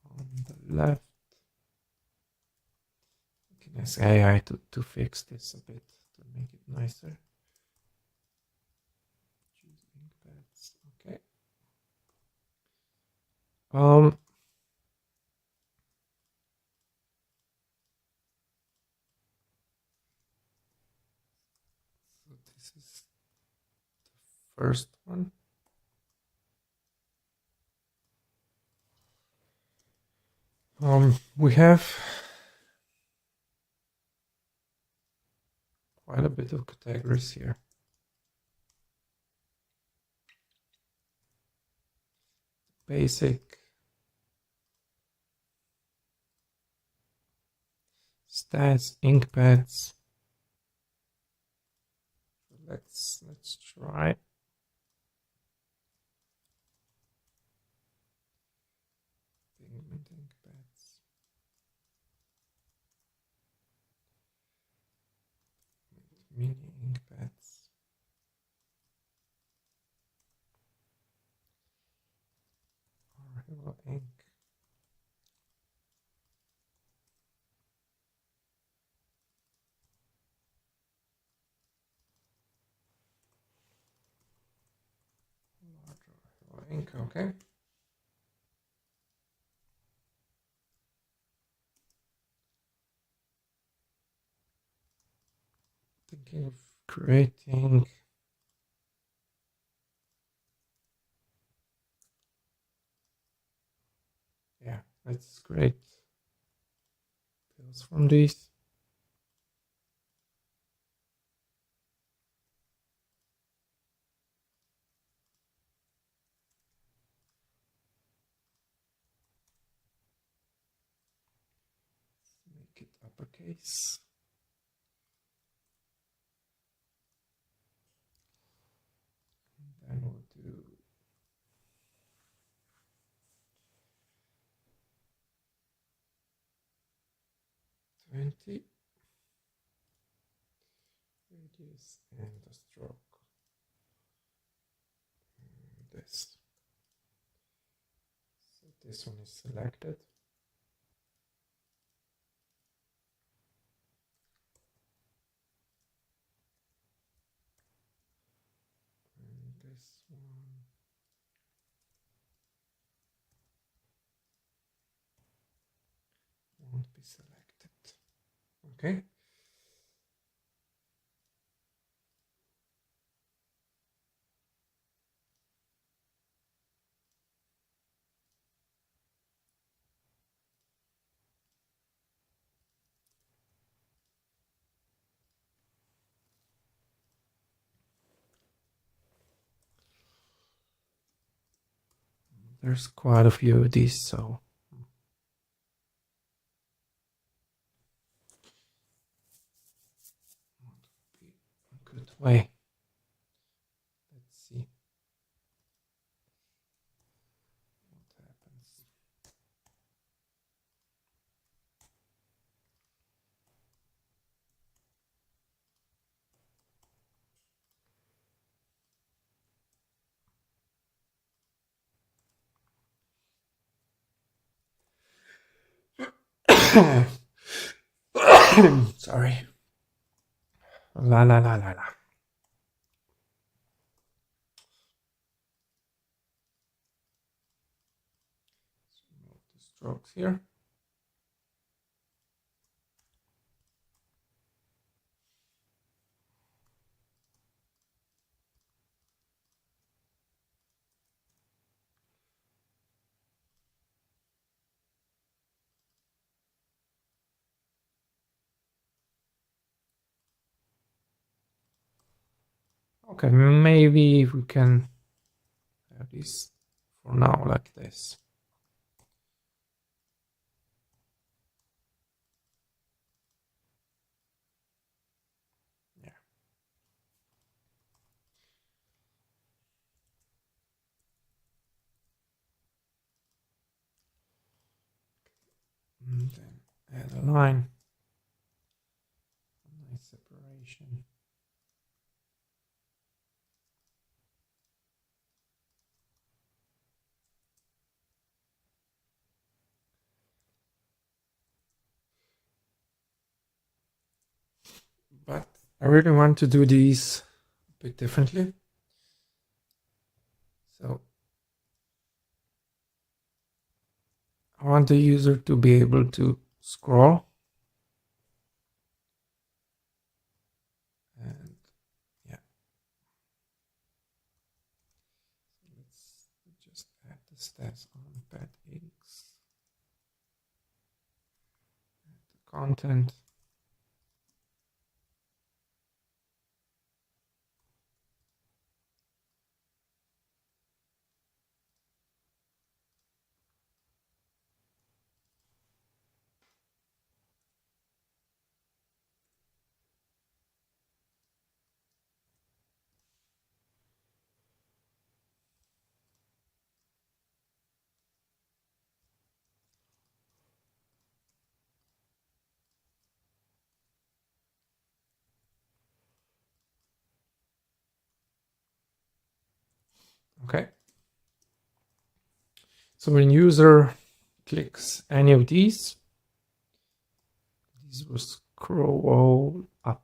On the left, we can ask AI to fix this a bit to make it nicer. Choose ink pads. Okay. So this is the first one. We have quite a bit of categories here. Basic, stats, ink pads. Let's try. Pigment ink pads. Mini ink pads. Arial ink. Large Arial ink. Okay. Thinking of creating. Yeah, let's create bills from these. Make it uppercase. And then we'll do 20 radius and the stroke. And this. So this one is selected. And this one. Won't be selected. Okay. There's quite a few of these, so be a good way. Let's see what happens. Sorry. La la la la la. Move the strokes here. Okay, maybe we can have this for now like this. Yeah. And then add a line. Nice separation. I really want to do these a bit differently. So I want the user to be able to scroll. And yeah, let's just add the stats on pet inks. The content. Okay. So when user clicks any of these will scroll up.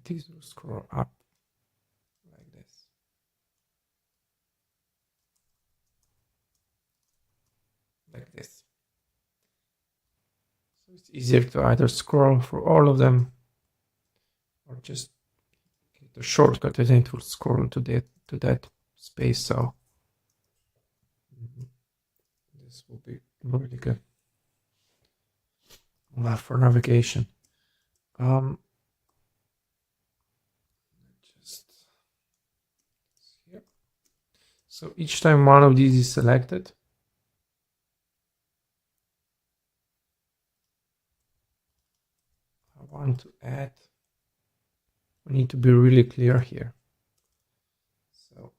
These will scroll up like this. Like this. So it's easier to either scroll through all of them or just get a shortcut and it will scroll to that space. So this will be really good for navigation. Just here. So each time one of these is selected, I want to add. We need to be really clear here. So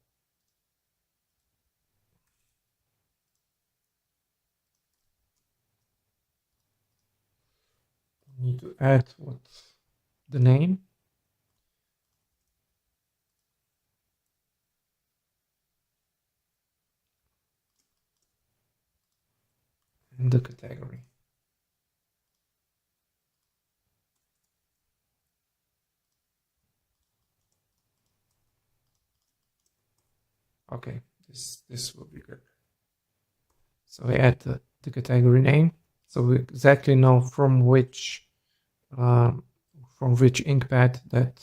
we need to add what the name and the category. Okay, this will be good. So we add the category name, so we exactly know from which ink pad that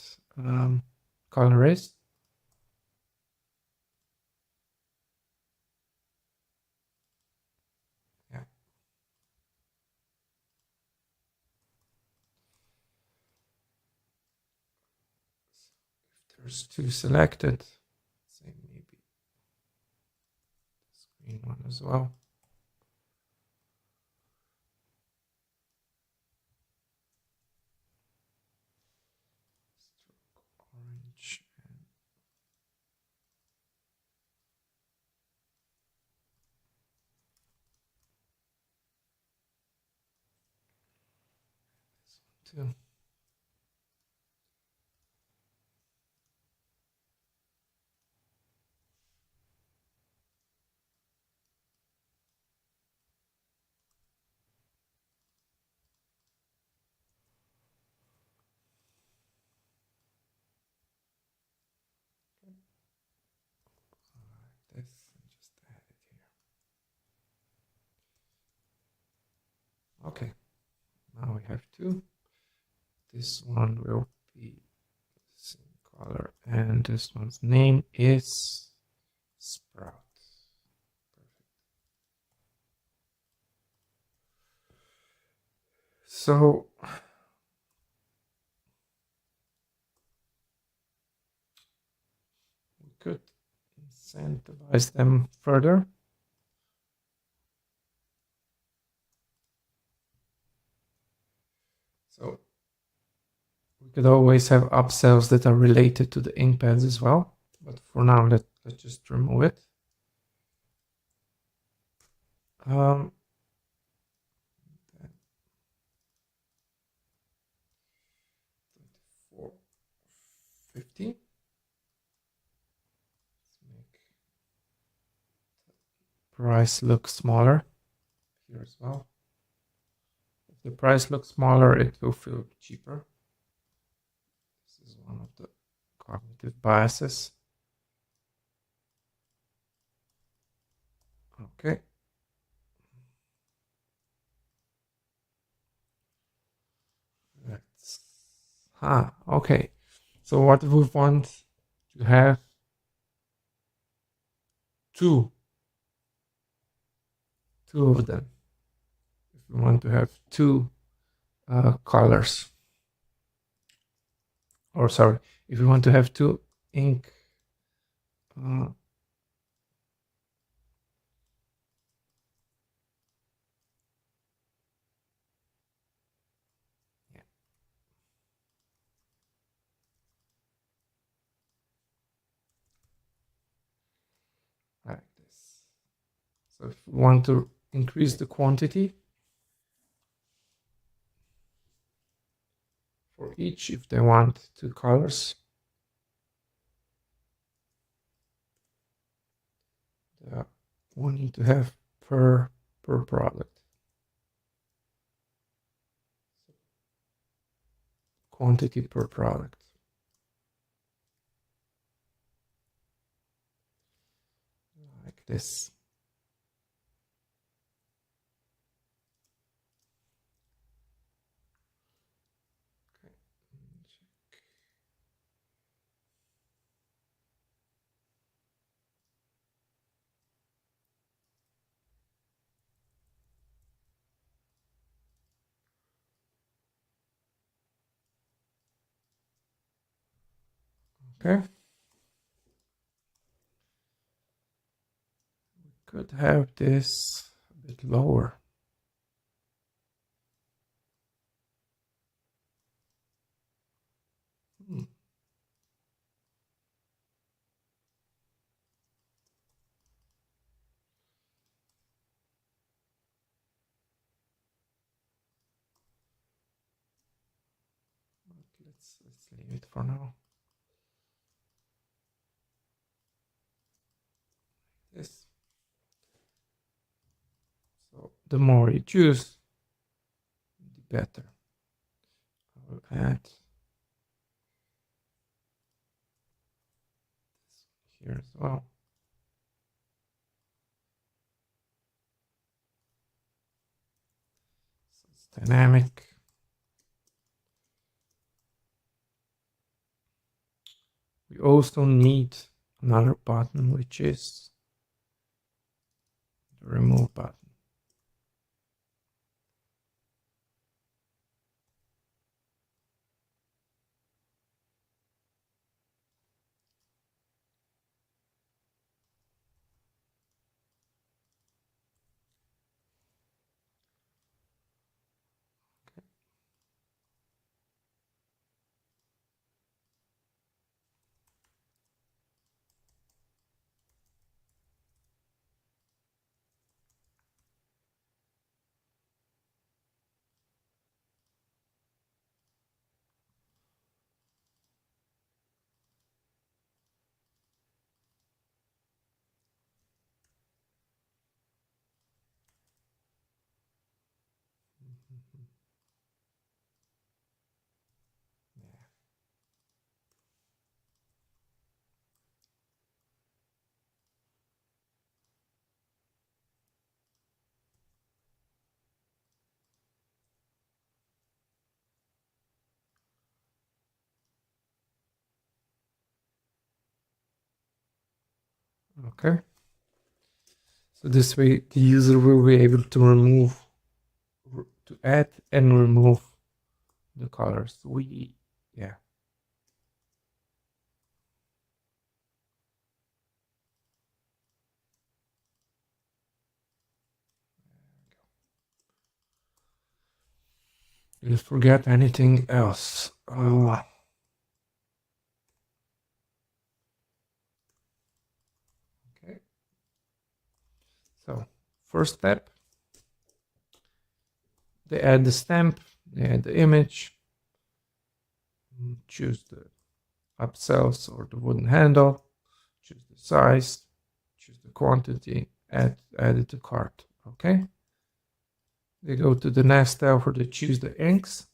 color is. Yeah. If there's two selected, say maybe this green one as well. Orange and this one too. This and just add it here. Okay, now we have two. This one will be the same color, and this one's name is Sprout. Perfect. So we could incentivize them further. So we could always have upsells that are related to the ink pads as well. But for now, let's just remove it. 24 price looks smaller here as well. If the price looks smaller, it will feel cheaper. This is one of the cognitive biases. Okay. Okay. So what if we want to have two of them? If we want to have two colors, or sorry, if we want to have two ink like this. So if we want to increase the quantity for each, if they want two colors, we need to have per product. Quantity per product. Like this. Okay. Could have this a bit lower. Let's leave it for now. This. So the more you choose, the better. I will add this here as well. So it's dynamic. We also need another button, which is the remove button. Okay. So this way the user will be able to add and remove the colors. Yeah. Did forget anything else? Okay. So first step, they add the stamp, they add the image, choose the upsells or the wooden handle, choose the size, choose the quantity, add it to cart. Okay. They go to the next step where they choose the inks.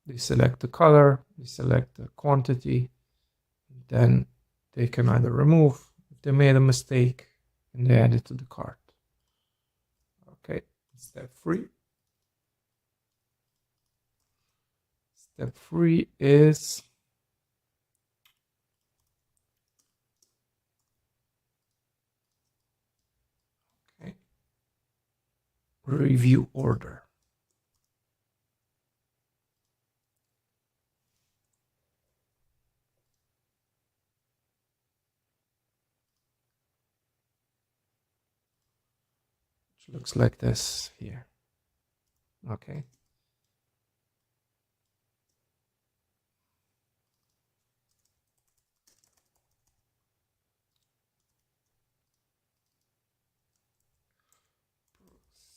They select the color, they select the quantity, then they can either remove if they made a mistake and they add it to the cart. Okay, step 3. Step 3 is okay, review order. Which looks like this here. Okay.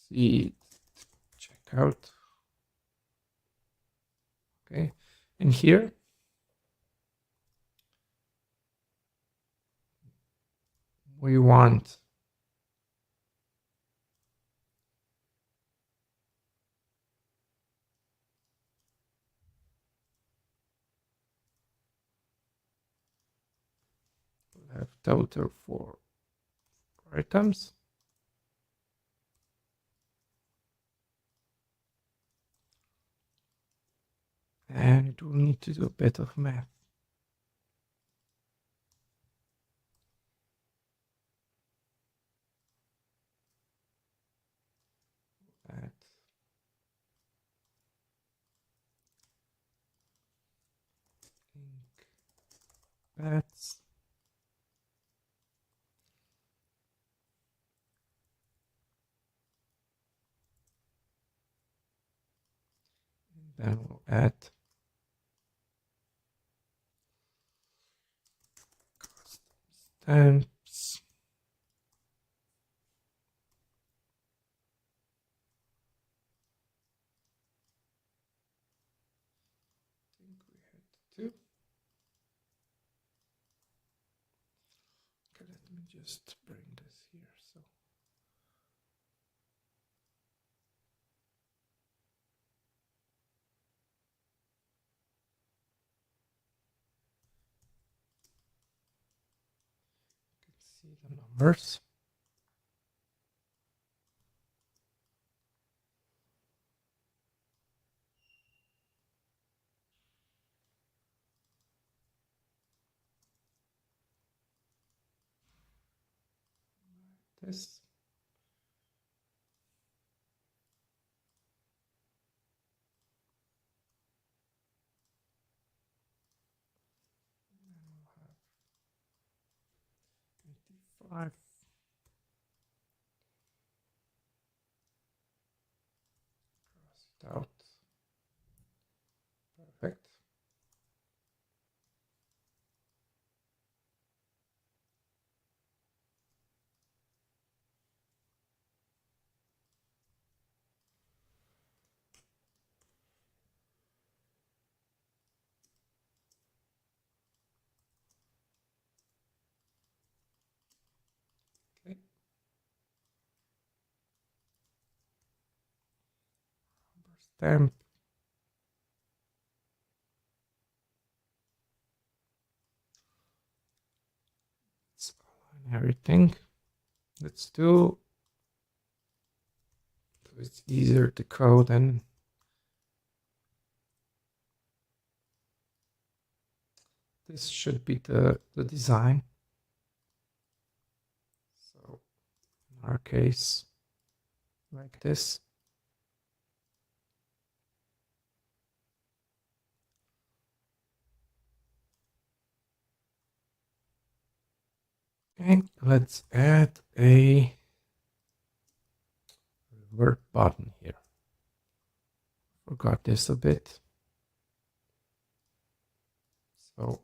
See, check out. Okay, and here we want to have total for items. And it will need to do a bit of math. Add ink pads. Then we'll add stamps. I think we had 2. Okay, let me just bring this here. So you can see the numbers. This. We'll have 25. Cross it out. Perfect. Okay. Stamp. Let's align everything. Let's do. So it's easier to code, and this should be the design. So in our case, like this. Okay, let's add a revert button here. Forgot this a bit. So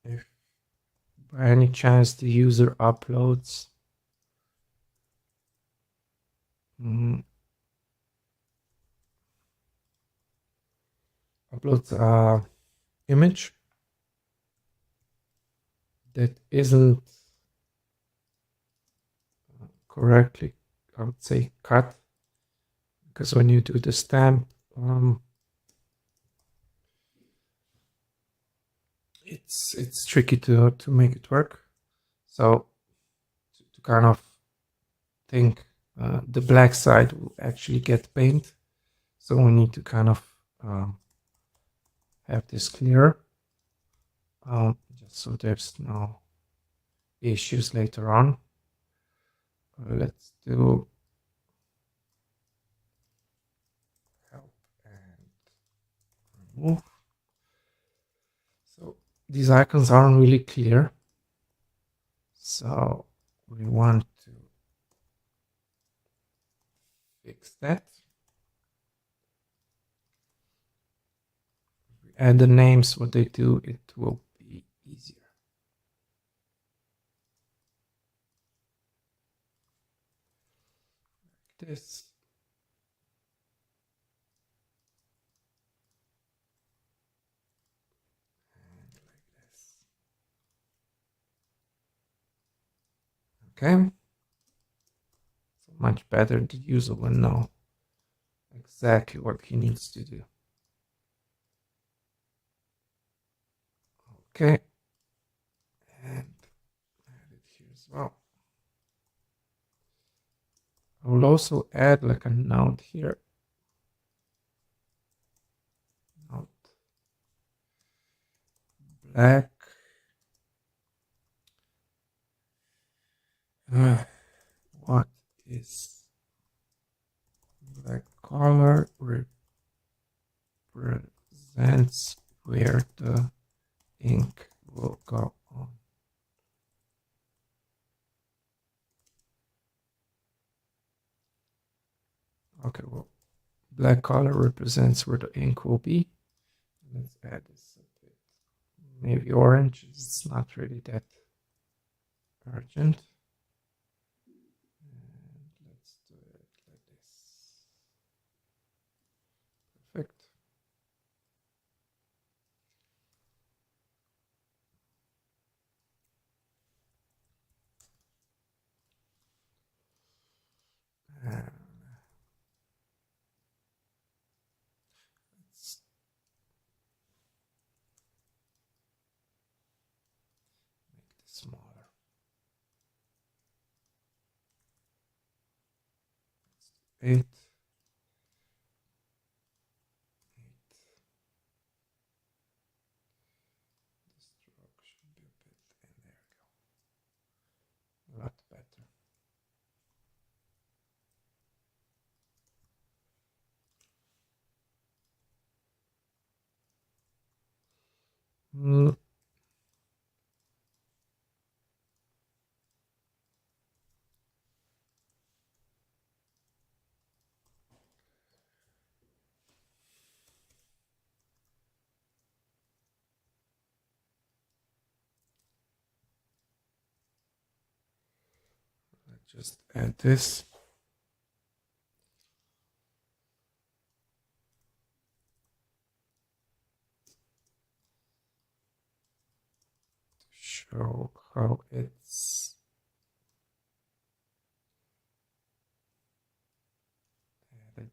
if by any chance the user uploads a image that isn't correctly, I would say cut, because when you do the stamp, it's tricky to make it work. So to kind of think the black side will actually get paint. So we need to kind of have this clear, just so there's no issues later on. Let's do help and remove. So these icons aren't really clear. So we want to fix that. Add the names, what they do, it will be easier. Like this. And like this. Okay. So much better. The user will know exactly what he needs to do. Okay. And add it here as well. I will also add like a note here. Note black. What is black color represents where the ink will go on. Okay, well, black color represents where the ink will be. Let's add this a bit. Maybe orange. It's not really that urgent. And let's do it like this. Perfect. And let's make this smaller. Let's do 8. The stroke should be a bit, and there we go. A lot better. Let's just add this. Show how it's added.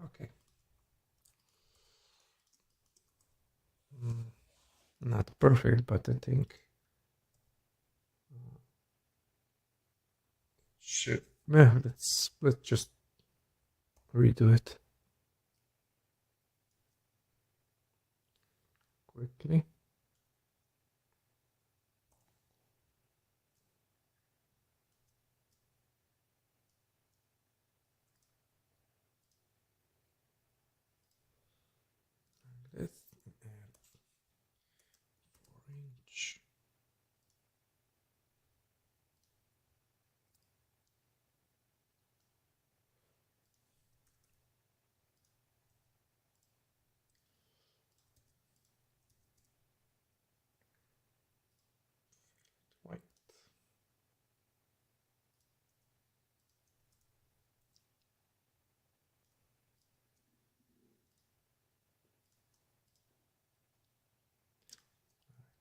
Okay. Not perfect, but I think should. Yeah, let's just redo it quickly.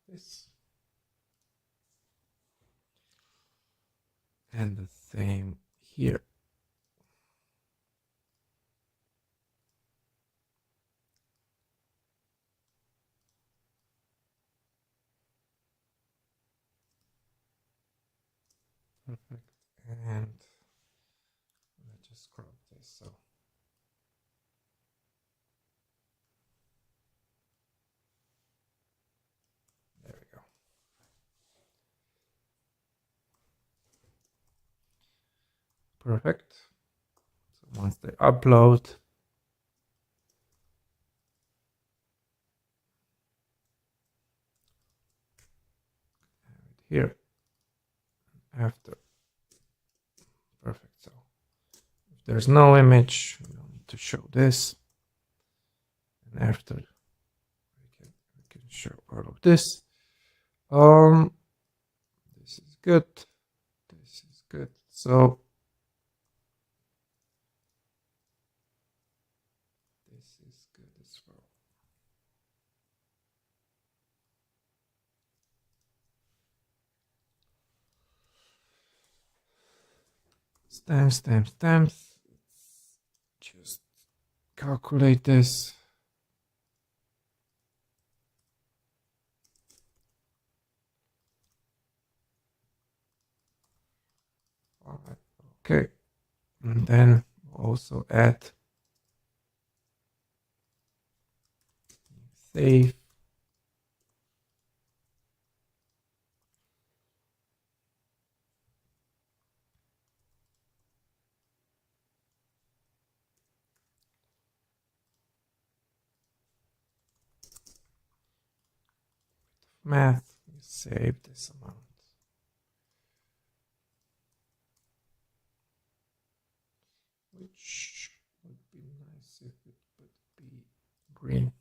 this. And the same here. Perfect. And let's just crop this. So there we go. Perfect. So once they upload, here after. Perfect. So if there's no image, we don't need to show this. And after, we can show all of this. This is good. This is good. So this is good as well. Stamps. Just calculate this. All right. Okay. And then also add save. Math. Save this amount. Which would be nice if it would be green.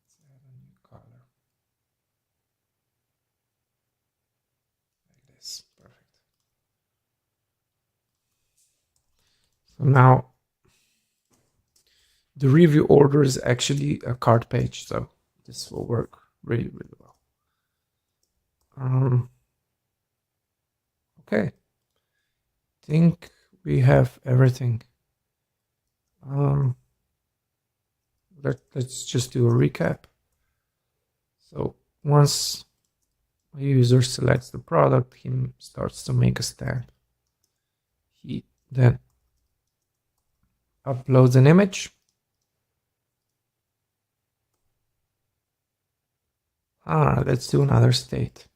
Let's add a new color. Like this. Perfect. So now the review order is actually a cart page, so this will work really, really well. Okay, think we have everything. Let's just do a recap. So once a user selects the product, he starts to make a stamp. He then uploads an image. Let's do another state.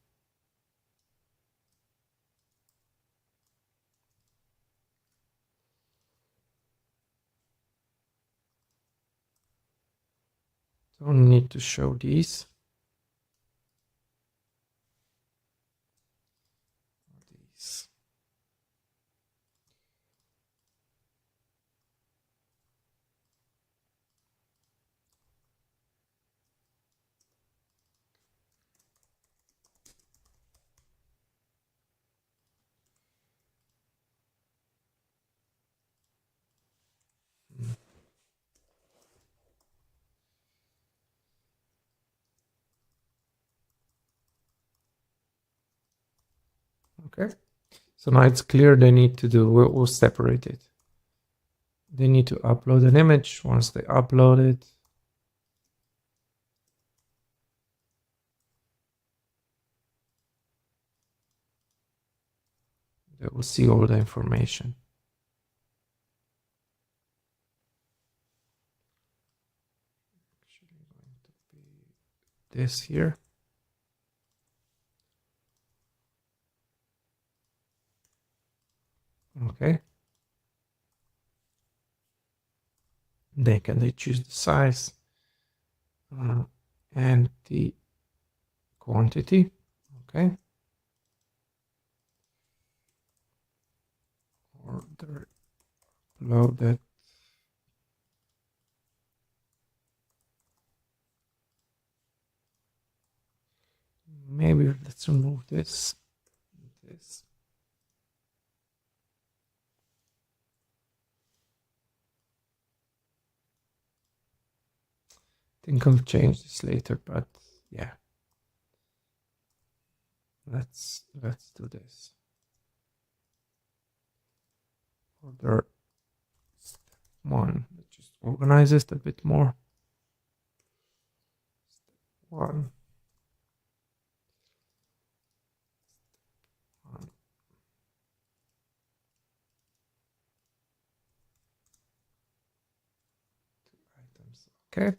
Don't need to show these. Okay, so now it's clear they need to do, we'll separate it. They need to upload an image. Once they upload it, they will see all the information. Actually going to be this here. Okay. Then can they choose the size and the quantity. Okay. Order loaded. Maybe let's remove this. This. think I'll change this later, but yeah. Let's do this. Order step 1. Let's just organize this a bit more. Step 1. Items. Okay.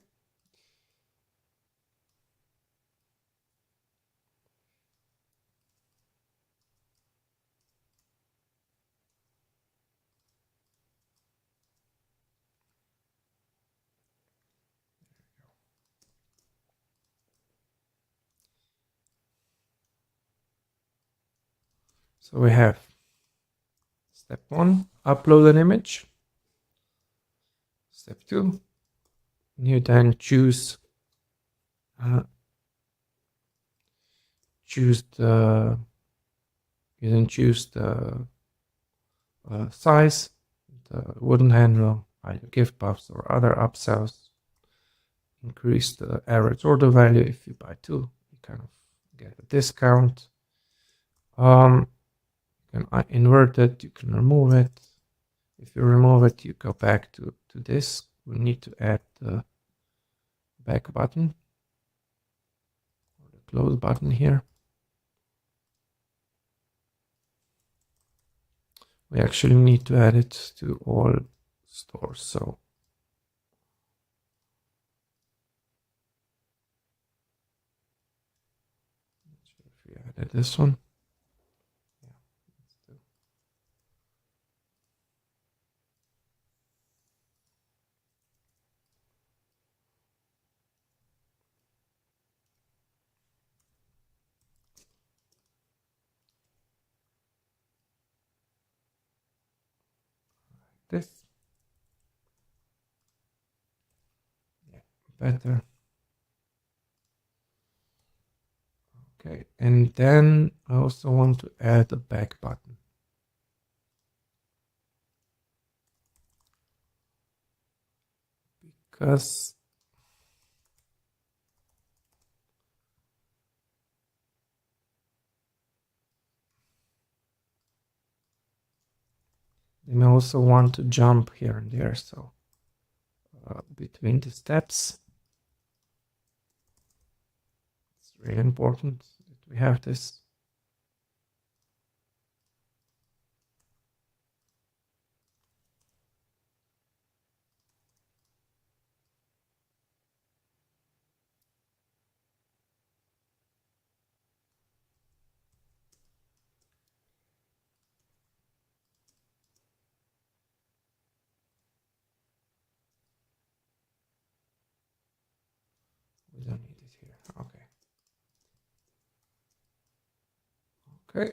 So we have step 1, upload an image. Step 2, you then choose the size, the wooden handle, either gift buffs or other upsells. Increase the average order value. If you buy 2, you kind of get a discount. You can invert it, you can remove it. If you remove it, you go back to this. We need to add the back button or the close button here. We actually need to add it to all stores. So if we added this one, this, yeah, better. Okay, and then I also want to add a back button. Because they may also want to jump here and there, so between the steps, it's really important that we have this. We don't need it here. Okay. Okay.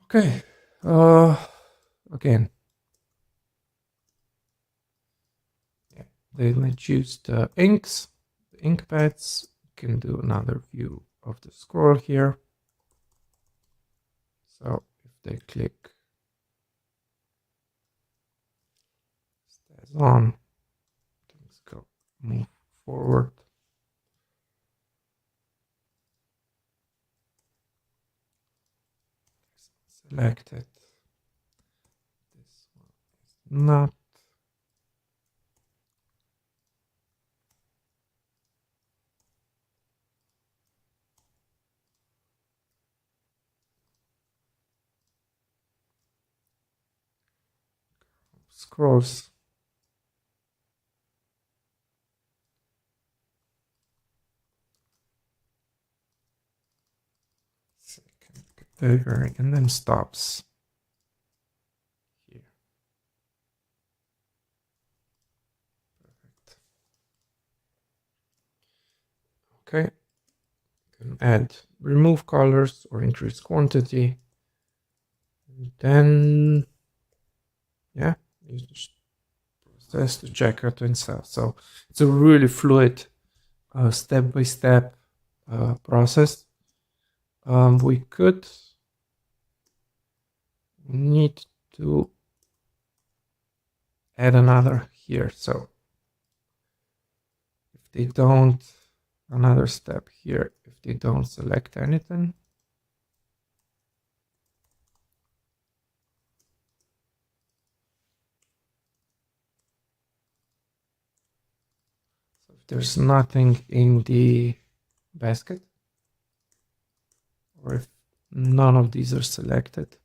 Okay. Again. Yeah. Then I choose the inks, the ink pads. Can do another view of the scroll here. So if they click stays on, things go move forward. Select it. This one is not. Scrolls. Second bigger and then stops here. Perfect. Okay. You can add remove colors or increase quantity. And then yeah, you just process to checkout to install. So it's a really fluid step-by-step process. We could need to add another here. So if they don't, another step here, if they don't select anything, so if there's nothing in the basket, or if none of these are selected,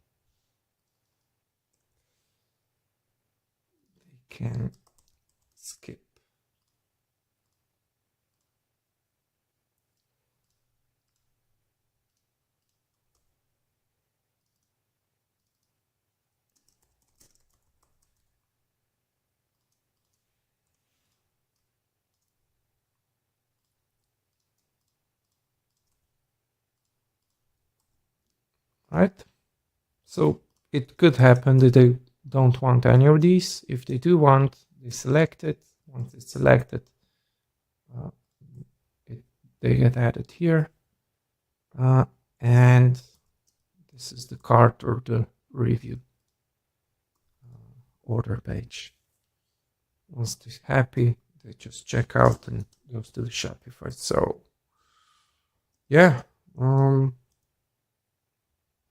they can skip. Right? So it could happen that they don't want any of these. If they do want, they select it. Once it's selected, uh, they get added here. And this is the cart or the review order page. Once they're happy, they just check out and goes to the Shopify. So yeah,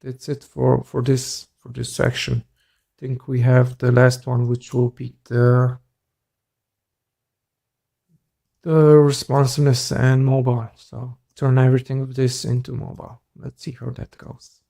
that's it for this section. I think we have the last one, which will be the responsiveness and mobile. So turn everything of this into mobile. Let's see how that goes.